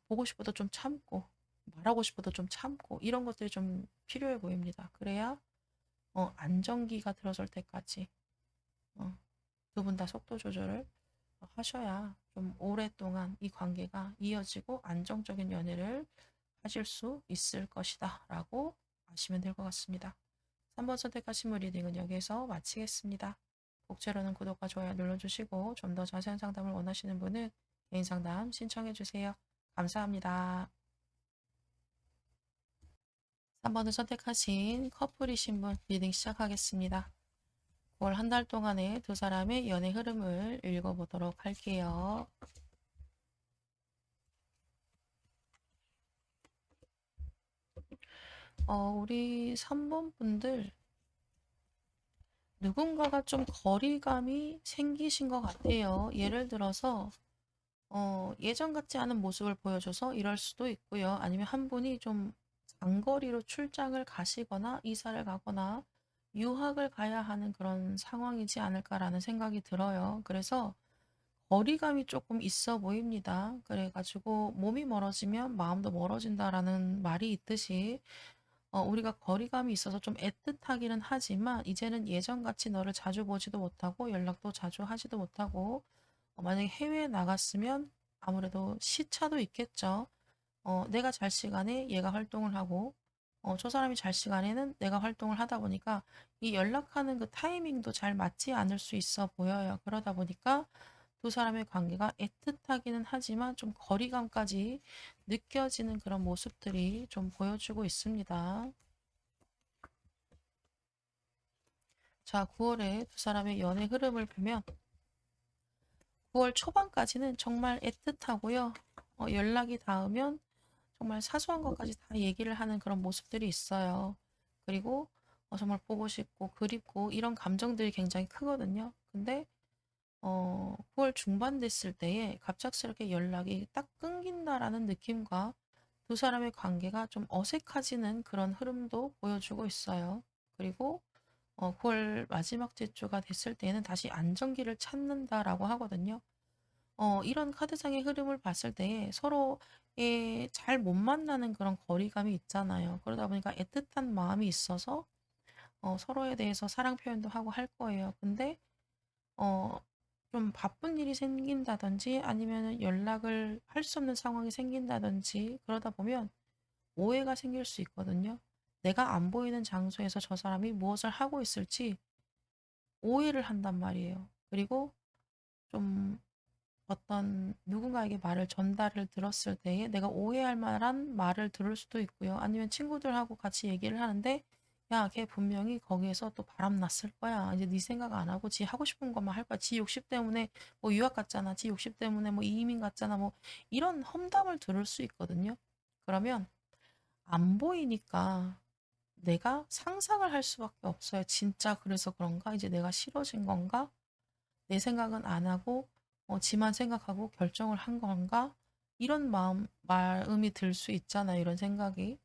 보고 싶어도 좀 참고 말하고 싶어도 좀 참고 이런 것들이 좀 필요해 보입니다. 그래야 안정기가 들어설 때까지 두 분 다 속도 조절을 하셔야 좀 오랫동안 이 관계가 이어지고 안정적인 연애를 하실 수 있을 것이다 라고 아시면 될 것 같습니다. 3번 선택하신 분 리딩은 여기에서 마치겠습니다. 복제로는 구독과 좋아요 눌러주시고 좀 더 자세한 상담을 원하시는 분은 개인 상담 신청해 주세요. 감사합니다. 3번을 선택하신 커플이신 분 리딩 시작하겠습니다. 9월 한 달 동안의 두 사람의 연애 흐름을 읽어보도록 할게요. 우리 3번 분들 누군가가 좀 거리감이 생기신 것 같아요. 예를 들어서 예전 같지 않은 모습을 보여줘서 이럴 수도 있고요. 아니면 한 분이 좀 장거리로 출장을 가시거나 이사를 가거나 유학을 가야 하는 그런 상황이지 않을까라는 생각이 들어요. 그래서 거리감이 조금 있어 보입니다. 그래가지고 몸이 멀어지면 마음도 멀어진다라는 말이 있듯이 우리가 거리감이 있어서 좀 애틋하기는 하지만 이제는 예전같이 너를 자주 보지도 못하고 연락도 자주 하지도 못하고 만약에 해외에 나갔으면 아무래도 시차도 있겠죠. 내가 잘 시간에 얘가 활동을 하고 저 사람이 잘 시간에는 내가 활동을 하다 보니까 이 연락하는 그 타이밍도 잘 맞지 않을 수 있어 보여요. 그러다 보니까 두 사람의 관계가 애틋하기는 하지만 좀 거리감까지 느껴지는 그런 모습들이 좀 보여주고 있습니다. 자, 9월에 두 사람의 연애 흐름을 보면 9월 초반까지는 정말 애틋하고요. 연락이 닿으면 정말 사소한 것까지 다 얘기를 하는 그런 모습들이 있어요. 그리고 정말 보고 싶고 그립고 이런 감정들이 굉장히 크거든요. 근데 9월 중반 됐을 때에 갑작스럽게 연락이 딱 끊긴다라는 느낌과 두 사람의 관계가 좀 어색해지는 그런 흐름도 보여주고 있어요. 그리고 9월 마지막 주가 됐을 때에는 다시 안정기를 찾는다라고 하거든요. 이런 카드상의 흐름을 봤을 때에 서로의 잘 못 만나는 그런 거리감이 있잖아요. 그러다 보니까 애틋한 마음이 있어서 서로에 대해서 사랑 표현도 하고 할 거예요. 근데 어, 좀 바쁜 일이 생긴다든지 아니면 연락을 할 수 없는 상황이 생긴다든지 그러다 보면 오해가 생길 수 있거든요. 내가 안 보이는 장소에서 저 사람이 무엇을 하고 있을지 오해를 한단 말이에요. 그리고 좀 어떤 누군가에게 말을 전달을 들었을 때에 내가 오해할 만한 말을 들을 수도 있고요. 아니면 친구들하고 같이 얘기를 하는데 야, 걔 분명히 거기에서 또 바람 났을 거야. 이제 네 생각 안 하고 지 하고 싶은 것만 할 거야. 지 욕심 때문에 뭐 유학 갔잖아. 지 욕심 때문에 뭐 이민 갔잖아. 뭐 이런 험담을 들을 수 있거든요. 그러면 안 보이니까 내가 상상을 할 수밖에 없어요. 진짜 그래서 그런가? 이제 내가 싫어진 건가? 내 생각은 안 하고 지만 생각하고 결정을 한 건가? 이런 마음이 들 수 있잖아요. 이런 생각이.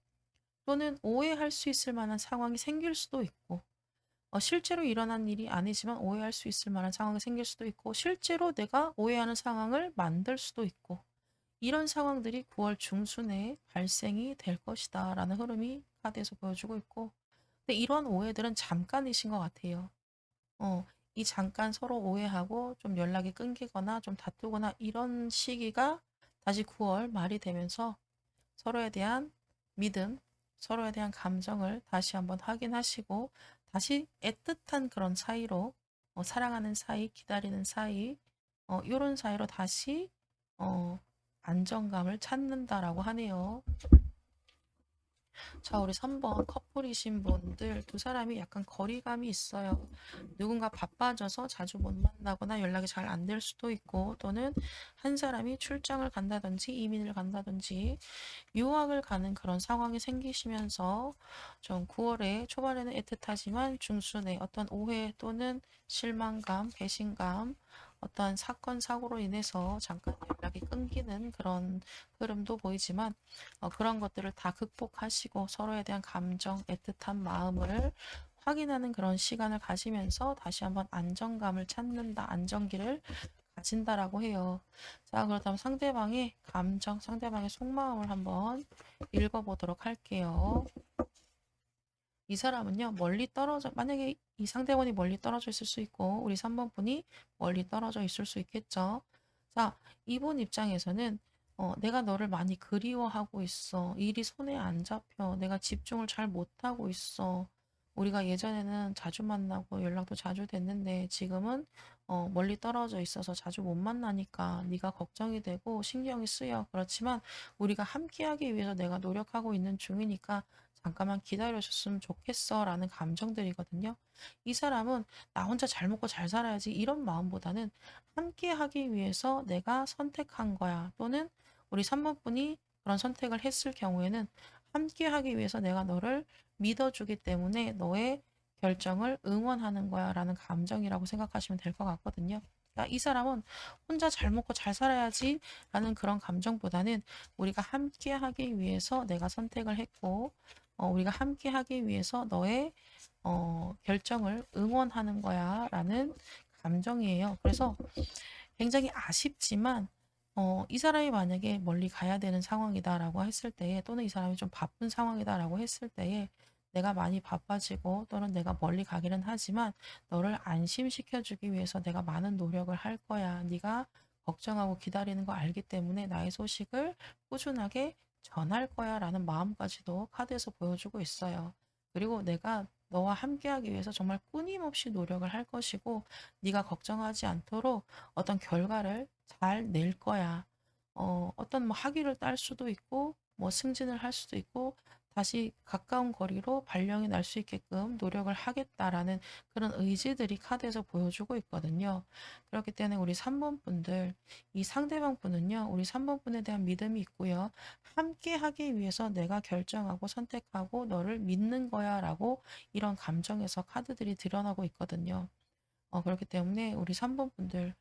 또는 오해할 수 있을 만한 상황이 생길 수도 있고, 실제로 일어난 일이 아니지만 오해할 수 있을 만한 상황이 생길 수도 있고, 실제로 내가 오해하는 상황을 만들 수도 있고, 이런 상황들이 9월 중순에 발생이 될 것이다 라는 흐름이 카드에서 보여주고 있고, 근데 이런 오해들은 잠깐이신 것 같아요. 이 잠깐 서로 오해하고 좀 연락이 끊기거나 좀 다투거나 이런 시기가 다시 9월 말이 되면서 서로에 대한 믿음, 서로에 대한 감정을 다시 한번 확인하시고 다시 애틋한 그런 사이로 사랑하는 사이, 기다리는 사이, 이런 사이로 다시 어, 안정감을 찾는다라고 하네요. 자, 우리 3번 커플이신 분들 두 사람이 약간 거리감이 있어요. 누군가 바빠져서 자주 못 만나거나 연락이 잘 안 될 수도 있고 또는 한 사람이 출장을 간다든지 이민을 간다든지 유학을 가는 그런 상황이 생기시면서 좀 9월에 초반에는 애틋하지만 중순에 어떤 오해 또는 실망감, 배신감, 어떠한 사건, 사고로 인해서 잠깐 연락이 끊기는 그런 흐름도 보이지만 그런 것들을 다 극복하시고 서로에 대한 감정, 애틋한 마음을 확인하는 그런 시간을 가지면서 다시 한번 안정감을 찾는다, 안정기를 가진다라고 해요. 자, 그렇다면 상대방의 감정, 상대방의 속마음을 한번 읽어보도록 할게요. 이 사람은요, 만약에 이 상대방이 멀리 떨어져 있을 수 있고, 우리 3번 분이 멀리 떨어져 있을 수 있겠죠. 자, 이분 입장에서는, 내가 너를 많이 그리워하고 있어. 일이 손에 안 잡혀. 내가 집중을 잘 못하고 있어. 우리가 예전에는 자주 만나고 연락도 자주 됐는데, 지금은, 멀리 떨어져 있어서 자주 못 만나니까 네가 걱정이 되고 신경이 쓰여. 그렇지만 우리가 함께하기 위해서 내가 노력하고 있는 중이니까 잠깐만 기다려줬으면 좋겠어 라는 감정들이거든요. 이 사람은 나 혼자 잘 먹고 잘 살아야지 이런 마음보다는 함께 하기 위해서 내가 선택한 거야. 또는 우리 3번 분이 그런 선택을 했을 경우에는 함께 하기 위해서 내가 너를 믿어주기 때문에 너의 결정을 응원하는 거야 라는 감정이라고 생각하시면 될 것 같거든요. 그러니까 이 사람은 혼자 잘 먹고 잘 살아야지 라는 그런 감정보다는 우리가 함께 하기 위해서 내가 선택을 했고 우리가 함께 하기 위해서 너의 결정을 응원하는 거야 라는 감정이에요. 그래서 굉장히 아쉽지만 이 사람이 만약에 멀리 가야 되는 상황이다라고 했을 때에 또는 이 사람이 좀 바쁜 상황이다라고 했을 때에 내가 많이 바빠지고 또는 내가 멀리 가기는 하지만 너를 안심시켜주기 위해서 내가 많은 노력을 할 거야. 네가 걱정하고 기다리는 거 알기 때문에 나의 소식을 꾸준하게 전할 거야 라는 마음까지도 카드에서 보여주고 있어요. 그리고 내가 너와 함께하기 위해서 정말 끊임없이 노력을 할 것이고 네가 걱정하지 않도록 어떤 결과를 잘 낼 거야. 어떤 뭐 학위를 딸 수도 있고, 뭐 승진을 할 수도 있고, 다시 가까운 거리로 발령이 날 수 있게끔 노력을 하겠다라는 그런 의지들이 카드에서 보여주고 있거든요. 그렇기 때문에 우리 3번 분들, 이 상대방 분은요, 우리 3번 분에 대한 믿음이 있고요. 함께 하기 위해서 내가 결정하고 선택하고 너를 믿는 거야 라고 이런 감정에서 카드들이 드러나고 있거든요. 그렇기 때문에 우리 3번 분들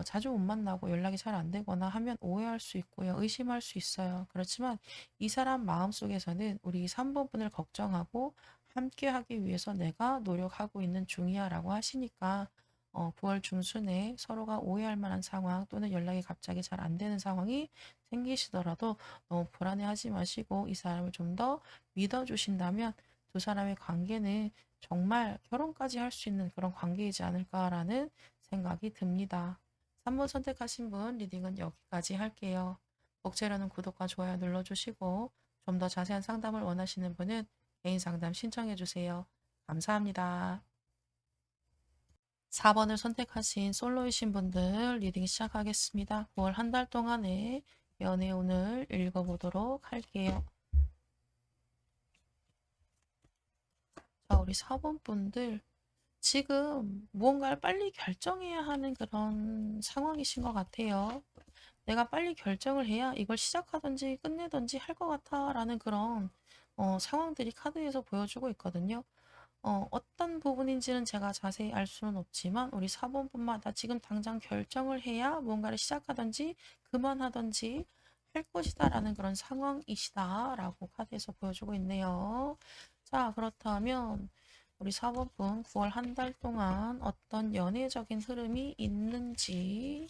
자주 못 만나고 연락이 잘 안 되거나 하면 오해할 수 있고요. 의심할 수 있어요. 그렇지만 이 사람 마음속에서는 우리 3번 분을 걱정하고 함께 하기 위해서 내가 노력하고 있는 중이야 라고 하시니까 9월 중순에 서로가 오해할 만한 상황 또는 연락이 갑자기 잘 안 되는 상황이 생기시더라도 너무 불안해하지 마시고 이 사람을 좀 더 믿어주신다면 두 사람의 관계는 정말 결혼까지 할 수 있는 그런 관계이지 않을까라는 생각이 듭니다. 3번 선택하신 분 리딩은 여기까지 할게요. 복채로는 구독과 좋아요 눌러주시고 좀 더 자세한 상담을 원하시는 분은 개인 상담 신청해 주세요. 감사합니다. 4번을 선택하신 솔로이신 분들 리딩 시작하겠습니다. 9월 한 달 동안의 연애운을 읽어보도록 할게요. 자, 우리 4번 분들 지금 무언가를 빨리 결정해야 하는 그런 상황이신 것 같아요. 내가 빨리 결정을 해야 이걸 시작하든지 끝내든지 할 것 같아 라는 그런 상황들이 카드에서 보여주고 있거든요. 어떤 부분인지는 제가 자세히 알 수는 없지만 우리 사본분마다 지금 당장 결정을 해야 뭔가를 시작하든지 그만하든지 할 것이다라는 그런 상황이시다라고 카드에서 보여주고 있네요. 자, 그렇다면 우리 사본분 9월 한 달 동안 어떤 연애적인 흐름이 있는지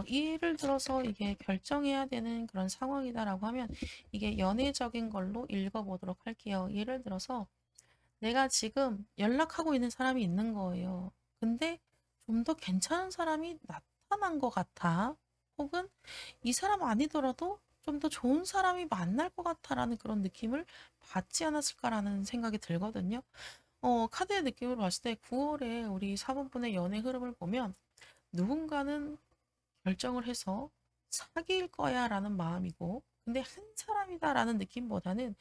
예를 들어서 이게 결정해야 되는 그런 상황이다라고 하면 이게 연애적인 걸로 읽어보도록 할게요. 예를 들어서 내가 지금 연락하고 있는 사람이 있는 거예요. 근데 좀 더 괜찮은 사람이 나타난 것 같아. 혹은 이 사람 아니더라도 좀 더 좋은 사람이 만날 것 같아라는 그런 느낌을 받지 않았을까라는 생각이 들거든요. 카드의 느낌으로 봤을 때 9월에 우리 사본분의 연애 흐름을 보면 누군가는 결정을 해서 사귈 거야 라는 마음이고, 근데 한 사람이다라는 느낌보다는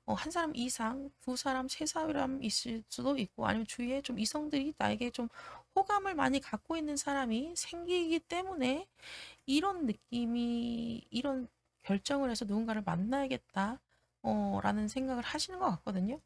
한 사람 이상, 두 사람, 세 사람 있을 수도 있고, 아니면 주위에 좀 이성들이 나에게 좀 호감을 많이 갖고 있는 사람이 생기기 때문에 이런 느낌이, 이런 결정을 해서 누군가를 만나야겠다, 라는 생각을 하시는 것 같거든요.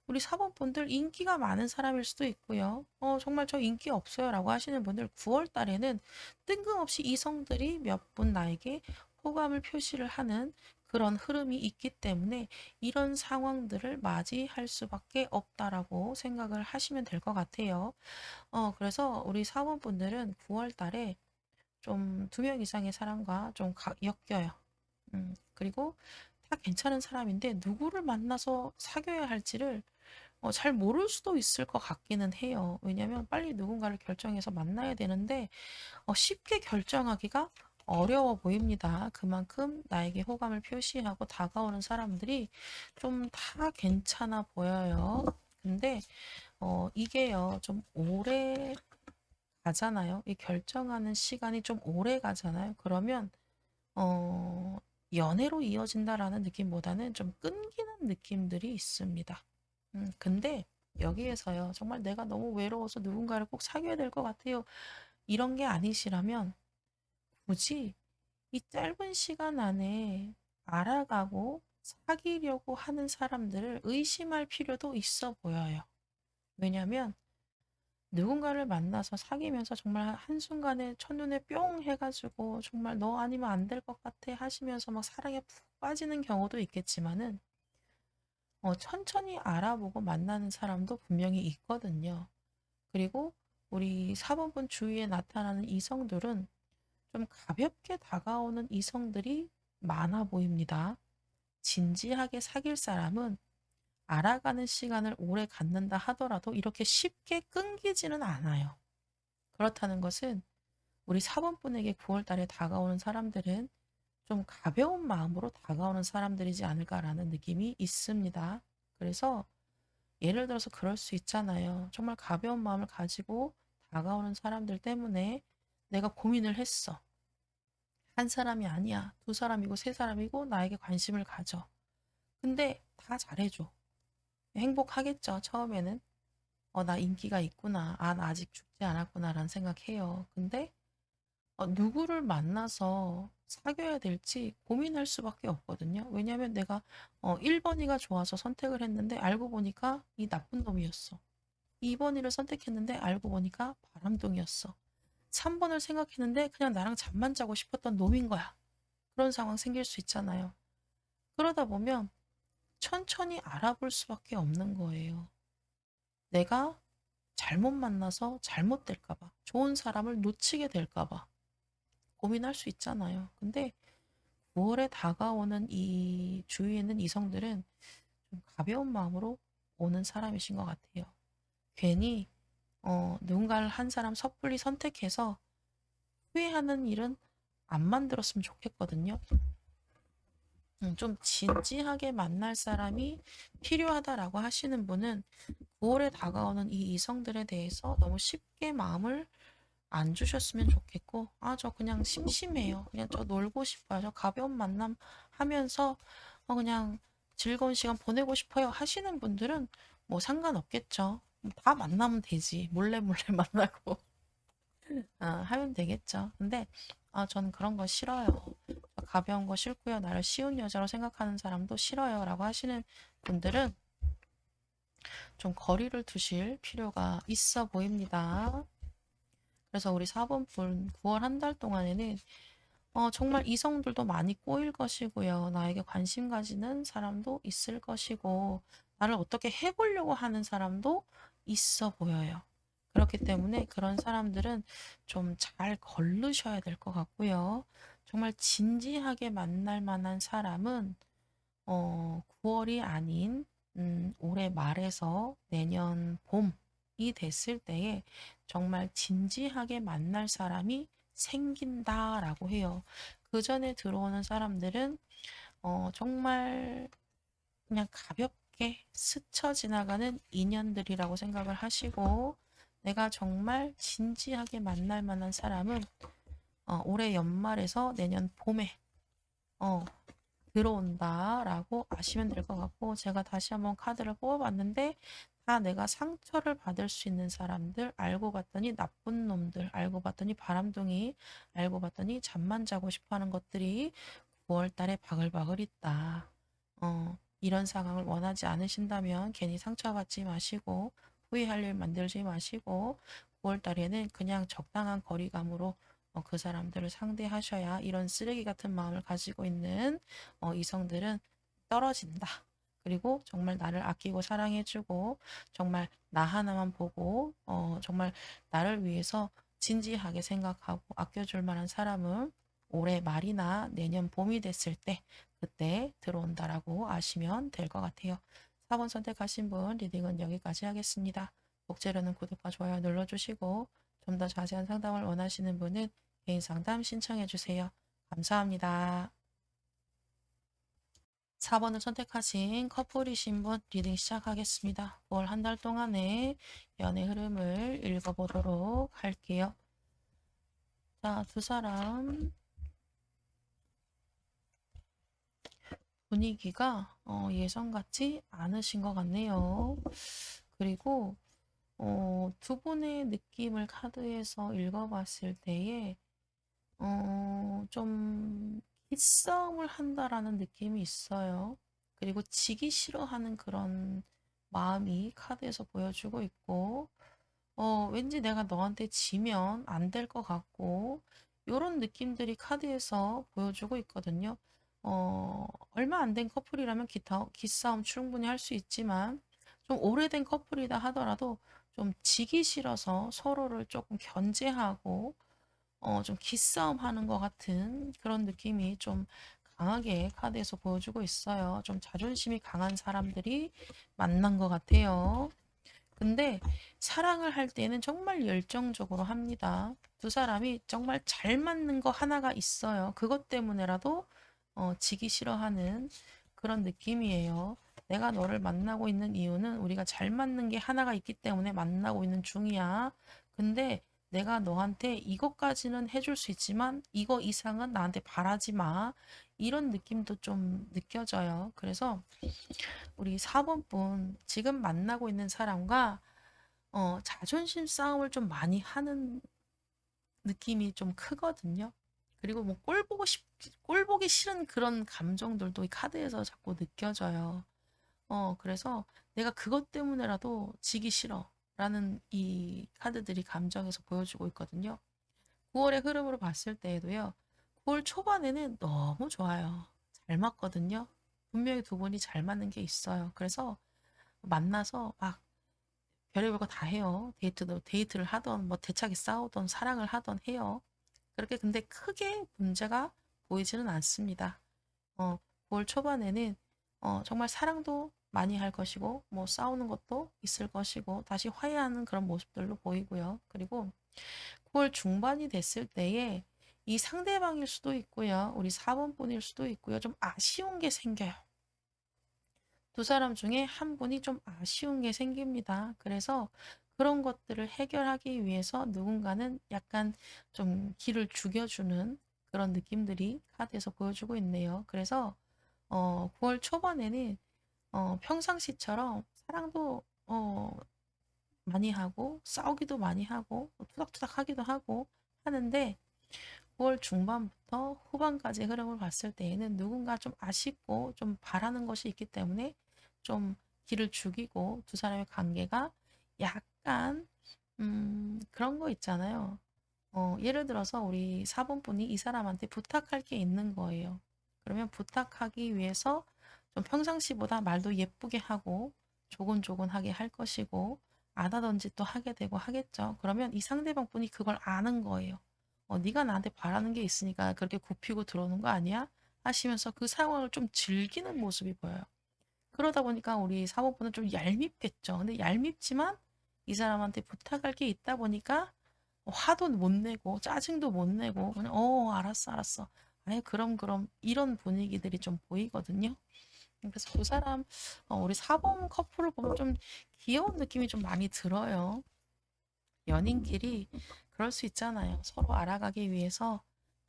우리 사모분들 인기가 많은 사람일 수도 있고요. 정말 저 인기 없어요 라고 하시는 분들 9월 달에는 뜬금없이 이성들이 몇 분 나에게 호감을 표시를 하는 그런 흐름이 있기 때문에 이런 상황들을 맞이할 수밖에 없다라고 생각을 하시면 될 것 같아요. 그래서 우리 사모분들은 9월 달에 좀 두 명 이상의 사람과 좀 엮여요. 그리고 다 괜찮은 사람인데 누구를 만나서 사귀어야 할지를 잘 모를 수도 있을 것 같기는 해요. 왜냐면 빨리 누군가를 결정해서 만나야 되는데 쉽게 결정하기가 어려워 보입니다. 그만큼 나에게 호감을 표시하고 다가오는 사람들이 좀 다 괜찮아 보여요. 근데 이게요, 좀 오래 가잖아요. 이 결정하는 시간이 좀 오래 가잖아요. 그러면 어, 연애로 이어진다라는 느낌보다는 좀 끊기는 느낌들이 있습니다. 근데 여기에서요, 정말 내가 너무 외로워서 누군가를 꼭 사귀어야 될 것 같아요. 이런 게 아니시라면 굳이 이 짧은 시간 안에 알아가고 사귀려고 하는 사람들을 의심할 필요도 있어 보여요. 왜냐면 누군가를 만나서 사귀면서 정말 한순간에 첫눈에 뿅 해가지고 정말 너 아니면 안 될 것 같아 하시면서 막 사랑에 푹 빠지는 경우도 있겠지만은 천천히 알아보고 만나는 사람도 분명히 있거든요. 그리고 우리 사법분 주위에 나타나는 이성들은 좀 가볍게 다가오는 이성들이 많아 보입니다. 진지하게 사귈 사람은 알아가는 시간을 오래 갖는다 하더라도 이렇게 쉽게 끊기지는 않아요. 그렇다는 것은 우리 사번분에게 9월 달에 다가오는 사람들은 좀 가벼운 마음으로 다가오는 사람들이지 않을까라는 느낌이 있습니다. 그래서 예를 들어서 그럴 수 있잖아요. 정말 가벼운 마음을 가지고 다가오는 사람들 때문에 내가 고민을 했어. 한 사람이 아니야. 두 사람이고 세 사람이고 나에게 관심을 가져. 근데 다 잘해줘. 행복하겠죠, 처음에는. 나 인기가 있구나. 아, 나 아직 죽지 않았구나라는 생각해요. 근데 누구를 만나서 사귀어야 될지 고민할 수밖에 없거든요. 왜냐면 내가 1번이가 좋아서 선택을 했는데 알고 보니까 이 나쁜 놈이었어. 2번이를 선택했는데 알고 보니까 바람둥이였어. 3번을 생각했는데 그냥 나랑 잠만 자고 싶었던 놈인 거야. 그런 상황 생길 수 있잖아요. 그러다 보면 천천히 알아볼 수밖에 없는 거예요. 내가 잘못 만나서 잘못될까 봐, 좋은 사람을 놓치게 될까 봐 고민할 수 있잖아요. 근데 9월에 다가오는 이 주위에 있는 이성들은 좀 가벼운 마음으로 오는 사람이신 것 같아요. 괜히 누군가를 한 사람 섣불리 선택해서 후회하는 일은 안 만들었으면 좋겠거든요. 좀 진지하게 만날 사람이 필요하다라고 하시는 분은 9월에 다가오는 이 이성들에 대해서 너무 쉽게 마음을 안 주셨으면 좋겠고, 아, 저 그냥 심심해요. 그냥 저 놀고 싶어요. 저 가벼운 만남 하면서 그냥 즐거운 시간 보내고 싶어요. 하시는 분들은 뭐 상관없겠죠. 다 만나면 되지. 몰래 몰래 만나고 하면 되겠죠. 근데 저는 그런 거 싫어요. 가벼운 거 싫고요. 나를 쉬운 여자로 생각하는 사람도 싫어요. 라고 하시는 분들은 좀 거리를 두실 필요가 있어 보입니다. 그래서 우리 4번 분 9월 한 달 동안에는 정말 이성들도 많이 꼬일 것이고요. 나에게 관심 가지는 사람도 있을 것이고, 나를 어떻게 해보려고 하는 사람도 있어 보여요. 그렇기 때문에 그런 사람들은 좀 잘 걸르셔야 될 것 같고요. 정말 진지하게 만날 만한 사람은 9월이 아닌 올해 말에서 내년 봄이 됐을 때에 정말 진지하게 만날 사람이 생긴다라고 해요. 그 전에 들어오는 사람들은 정말 그냥 가볍게 스쳐 지나가는 인연들이라고 생각을 하시고, 내가 정말 진지하게 만날 만한 사람은 올해 연말에서 내년 봄에 어, 들어온다라고 아시면 될 것 같고, 제가 다시 한번 카드를 뽑아봤는데 다 내가 상처를 받을 수 있는 사람들, 알고 봤더니 나쁜 놈들, 알고 봤더니 바람둥이, 알고 봤더니 잠만 자고 싶어 하는 것들이 9월 달에 바글바글 있다. 이런 상황을 원하지 않으신다면 괜히 상처받지 마시고 후회할 일 만들지 마시고 9월 달에는 그냥 적당한 거리감으로 그 사람들을 상대하셔야 이런 쓰레기 같은 마음을 가지고 있는 이성들은 떨어진다. 그리고 정말 나를 아끼고 사랑해주고 정말 나 하나만 보고 정말 나를 위해서 진지하게 생각하고 아껴줄 만한 사람은 올해 말이나 내년 봄이 됐을 때 그때 들어온다라고 아시면 될 것 같아요. 4번 선택하신 분 리딩은 여기까지 하겠습니다. 복제로는 구독과 좋아요 눌러주시고 좀 더 자세한 상담을 원하시는 분은 개인 상담 신청해 주세요. 감사합니다. 4번을 선택하신 커플이신 분 리딩 시작하겠습니다. 9월 한 달 동안의 연애 흐름을 읽어보도록 할게요. 자, 두 사람 분위기가 예전 같지 않으신 것 같네요. 그리고 두 분의 느낌을 카드에서 읽어봤을 때에 좀 기싸움을 한다라는 느낌이 있어요. 그리고 지기 싫어하는 그런 마음이 카드에서 보여주고 있고, 왠지 내가 너한테 지면 안 될 것 같고, 요런 느낌들이 카드에서 보여주고 있거든요. 얼마 안 된 커플이라면 기싸움 충분히 할 수 있지만, 좀 오래된 커플이다 하더라도 좀 지기 싫어서 서로를 조금 견제하고, 좀 기싸움 하는 것 같은 그런 느낌이 좀 강하게 카드에서 보여주고 있어요. 좀 자존심이 강한 사람들이 만난 것 같아요. 근데 사랑을 할 때는 정말 열정적으로 합니다. 두 사람이 정말 잘 맞는 거 하나가 있어요. 그것 때문에라도 지기 싫어하는 그런 느낌이에요. 내가 너를 만나고 있는 이유는 우리가 잘 맞는 게 하나가 있기 때문에 만나고 있는 중이야. 근데 내가 너한테 이것까지는 해줄 수 있지만 이거 이상은 나한테 바라지 마. 이런 느낌도 좀 느껴져요. 그래서 우리 4번 분 지금 만나고 있는 사람과 자존심 싸움을 좀 많이 하는 느낌이 좀 크거든요. 그리고 뭐 꼴 보기 싫은 그런 감정들도 이 카드에서 자꾸 느껴져요. 그래서 내가 그것 때문에라도 지기 싫어. 라는 이 카드들이 감정에서 보여주고 있거든요. 9월의 흐름으로 봤을 때에도요. 9월 초반에는 너무 좋아요. 잘 맞거든요. 분명히 두 분이 잘 맞는 게 있어요. 그래서 만나서 막 별의별 거 다 해요. 데이트를 하던 뭐 대차게 싸우던 사랑을 하던 해요. 그렇게 근데 크게 문제가 보이지는 않습니다. 9월 초반에는 정말 사랑도 많이 할 것이고 뭐 싸우는 것도 있을 것이고 다시 화해하는 그런 모습들도 보이고요. 그리고 9월 중반이 됐을 때에 이 상대방일 수도 있고요. 우리 4번 분일 수도 있고요. 좀 아쉬운 게 생겨요. 두 사람 중에 한 분이 좀 아쉬운 게 생깁니다. 그래서 그런 것들을 해결하기 위해서 누군가는 약간 좀 길을 죽여주는 그런 느낌들이 카드에서 보여주고 있네요. 그래서 9월 초반에는 평상시처럼 사랑도 많이 하고 싸우기도 많이 하고 투닥투닥 하기도 하고 하는데 9월 중반부터 후반까지 흐름을 봤을 때에는 누군가 좀 아쉽고 좀 바라는 것이 있기 때문에 좀 길을 죽이고 두 사람의 관계가 약간 그런 거 있잖아요. 예를 들어서 우리 4번 분이 이 사람한테 부탁할 게 있는 거예요. 그러면 부탁하기 위해서 좀 평상시보다 말도 예쁘게 하고 조곤조곤하게 할 것이고 안 하던 짓도 하게 되고 하겠죠. 그러면 이 상대방 분이 그걸 아는 거예요. 네가 나한테 바라는 게 있으니까 그렇게 굽히고 들어오는 거 아니야? 하시면서 그 상황을 좀 즐기는 모습이 보여요. 그러다 보니까 우리 사모분은 좀 얄밉겠죠. 근데 얄밉지만 이 사람한테 부탁할 게 있다 보니까 화도 못 내고 짜증도 못 내고 그냥 알았어 알았어. 아예 그럼 이런 분위기들이 좀 보이거든요. 그래서 두 사람 우리 4번 커플을 보면 좀 귀여운 느낌이 좀 많이 들어요. 연인끼리 그럴 수 있잖아요. 서로 알아가기 위해서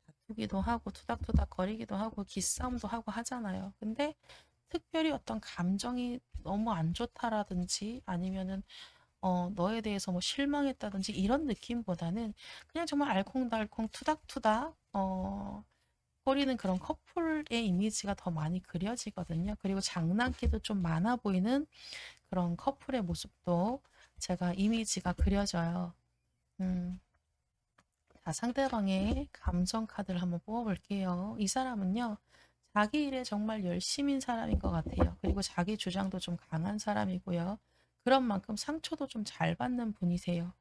다투기도 하고 투닥투닥 거리기도 하고 기싸움도 하고 하잖아요. 근데 특별히 어떤 감정이 너무 안 좋다라든지 아니면은 너에 대해서 뭐 실망했다든지 이런 느낌보다는 그냥 정말 알콩달콩 투닥투닥 거리는 그런 커플의 이미지가 더 많이 그려지거든요. 그리고 장난기도 좀 많아 보이는 그런 커플의 모습도 제가 이미지가 그려져요. 음, 자, 상대방의 감정 카드를 한번 뽑아볼게요. 이 사람은요, 자기 일에 정말 열심인 사람인 것 같아요. 그리고 자기 주장도 좀 강한 사람이고요. 그런 만큼 상처도 좀 잘 받는 분이세요.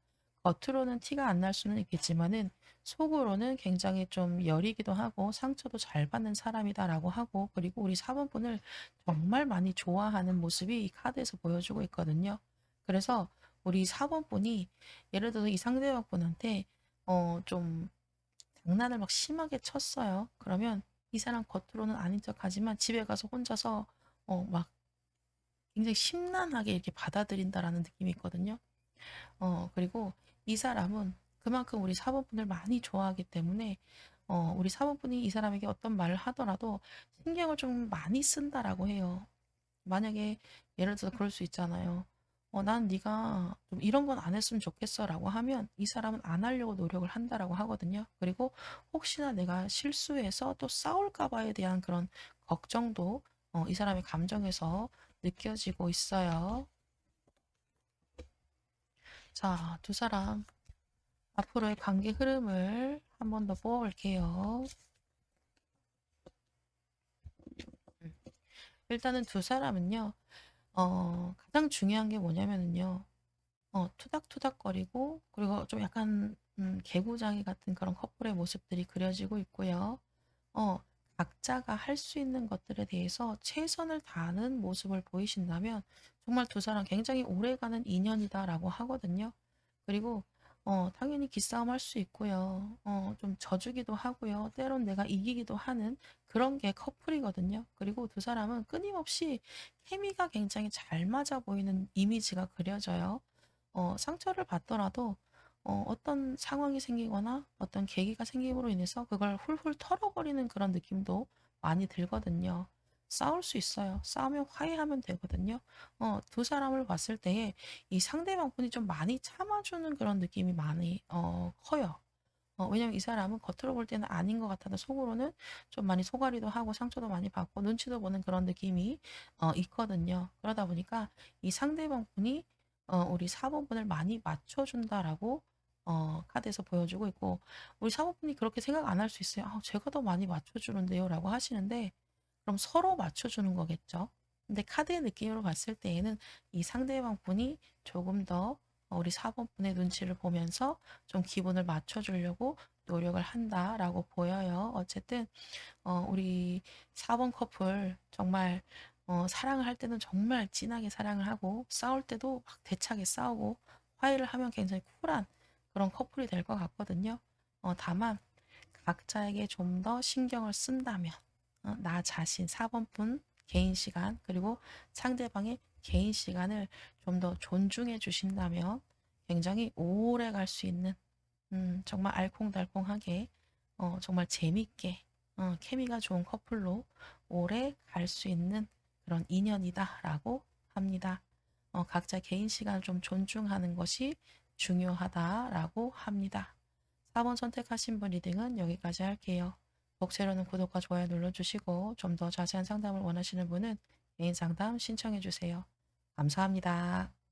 겉으로는 티가 안 날 수는 있겠지만은 속으로는 굉장히 좀 여리기도 하고 상처도 잘 받는 사람이다라고 하고 그리고 우리 4번 분을 정말 많이 좋아하는 모습이 이 카드에서 보여주고 있거든요. 그래서 우리 4번 분이 예를 들어서 이 상대방 분한테 좀 장난을 막 심하게 쳤어요. 그러면 이 사람 겉으로는 아닌 척하지만 집에 가서 혼자서 막 굉장히 심란하게 이렇게 받아들인다라는 느낌이 있거든요. 그리고 이 사람은 그만큼 우리 사모분을 많이 좋아하기 때문에 우리 사모분이 이 사람에게 어떤 말을 하더라도 신경을 좀 많이 쓴다라고 해요. 만약에 예를 들어서 그럴 수 있잖아요. 난 네가 좀 이런 건 안 했으면 좋겠어라고 하면 이 사람은 안 하려고 노력을 한다라고 하거든요. 그리고 혹시나 내가 실수해서 또 싸울까 봐에 대한 그런 걱정도 이 사람의 감정에서 느껴지고 있어요. 자, 두 사람 앞으로의 관계 흐름을 한 번 더 뽑아볼게요. 음. 일단은 두 사람은요, 가장 중요한 게 뭐냐면은요, 투닥투닥거리고 그리고 좀 약간 개구장이 같은 그런 커플의 모습들이 그려지고 있고요. 어, 각자가 할 수 있는 것들에 대해서 최선을 다하는 모습을 보이신다면 정말 두 사람 굉장히 오래가는 인연이다라고 하거든요. 그리고 당연히 기싸움 할 수 있고요. 좀 져주기도 하고요. 때론 내가 이기기도 하는 그런 게 커플이거든요. 그리고 두 사람은 끊임없이 케미가 굉장히 잘 맞아 보이는 이미지가 그려져요. 상처를 받더라도 어떤 상황이 생기거나 어떤 계기가 생김으로 인해서 그걸 훌훌 털어버리는 그런 느낌도 많이 들거든요. 싸울 수 있어요. 싸우면 화해하면 되거든요. 두 사람을 봤을 때에 이 상대방 분이 좀 많이 참아주는 그런 느낌이 많이 커요. 왜냐면 이 사람은 겉으로 볼 때는 아닌 것 같아도 속으로는 좀 많이 속앓이도 하고 상처도 많이 받고 눈치도 보는 그런 느낌이 있거든요. 그러다 보니까 이 상대방 분이 우리 사모분을 많이 맞춰준다라고 카드에서 보여주고 있고 우리 사모분이 그렇게 생각 안 할 수 있어요. 제가 더 많이 맞춰주는데요 라고 하시는데 그럼 서로 맞춰주는 거겠죠. 근데 카드의 느낌으로 봤을 때에는 이 상대방 분이 조금 더 우리 4번 분의 눈치를 보면서 좀 기분을 맞춰주려고 노력을 한다라고 보여요. 어쨌든 우리 4번 커플 정말 사랑을 할 때는 정말 진하게 사랑을 하고 싸울 때도 막 대차게 싸우고 화해를 하면 굉장히 쿨한 그런 커플이 될 것 같거든요. 다만 각자에게 좀 더 신경을 쓴다면 나 자신 4번분 개인 시간 그리고 상대방의 개인 시간을 좀 더 존중해 주신다면 굉장히 오래 갈 수 있는 정말 알콩달콩하게 정말 재밌게 케미가 좋은 커플로 오래 갈 수 있는 그런 인연이다라고 합니다. 각자 개인 시간을 좀 존중하는 것이 중요하다라고 합니다. 4번 선택하신 분 리딩은 여기까지 할게요. 복채로는 구독과 좋아요 눌러주시고 좀 더 자세한 상담을 원하시는 분은 개인 상담 신청해 주세요. 감사합니다.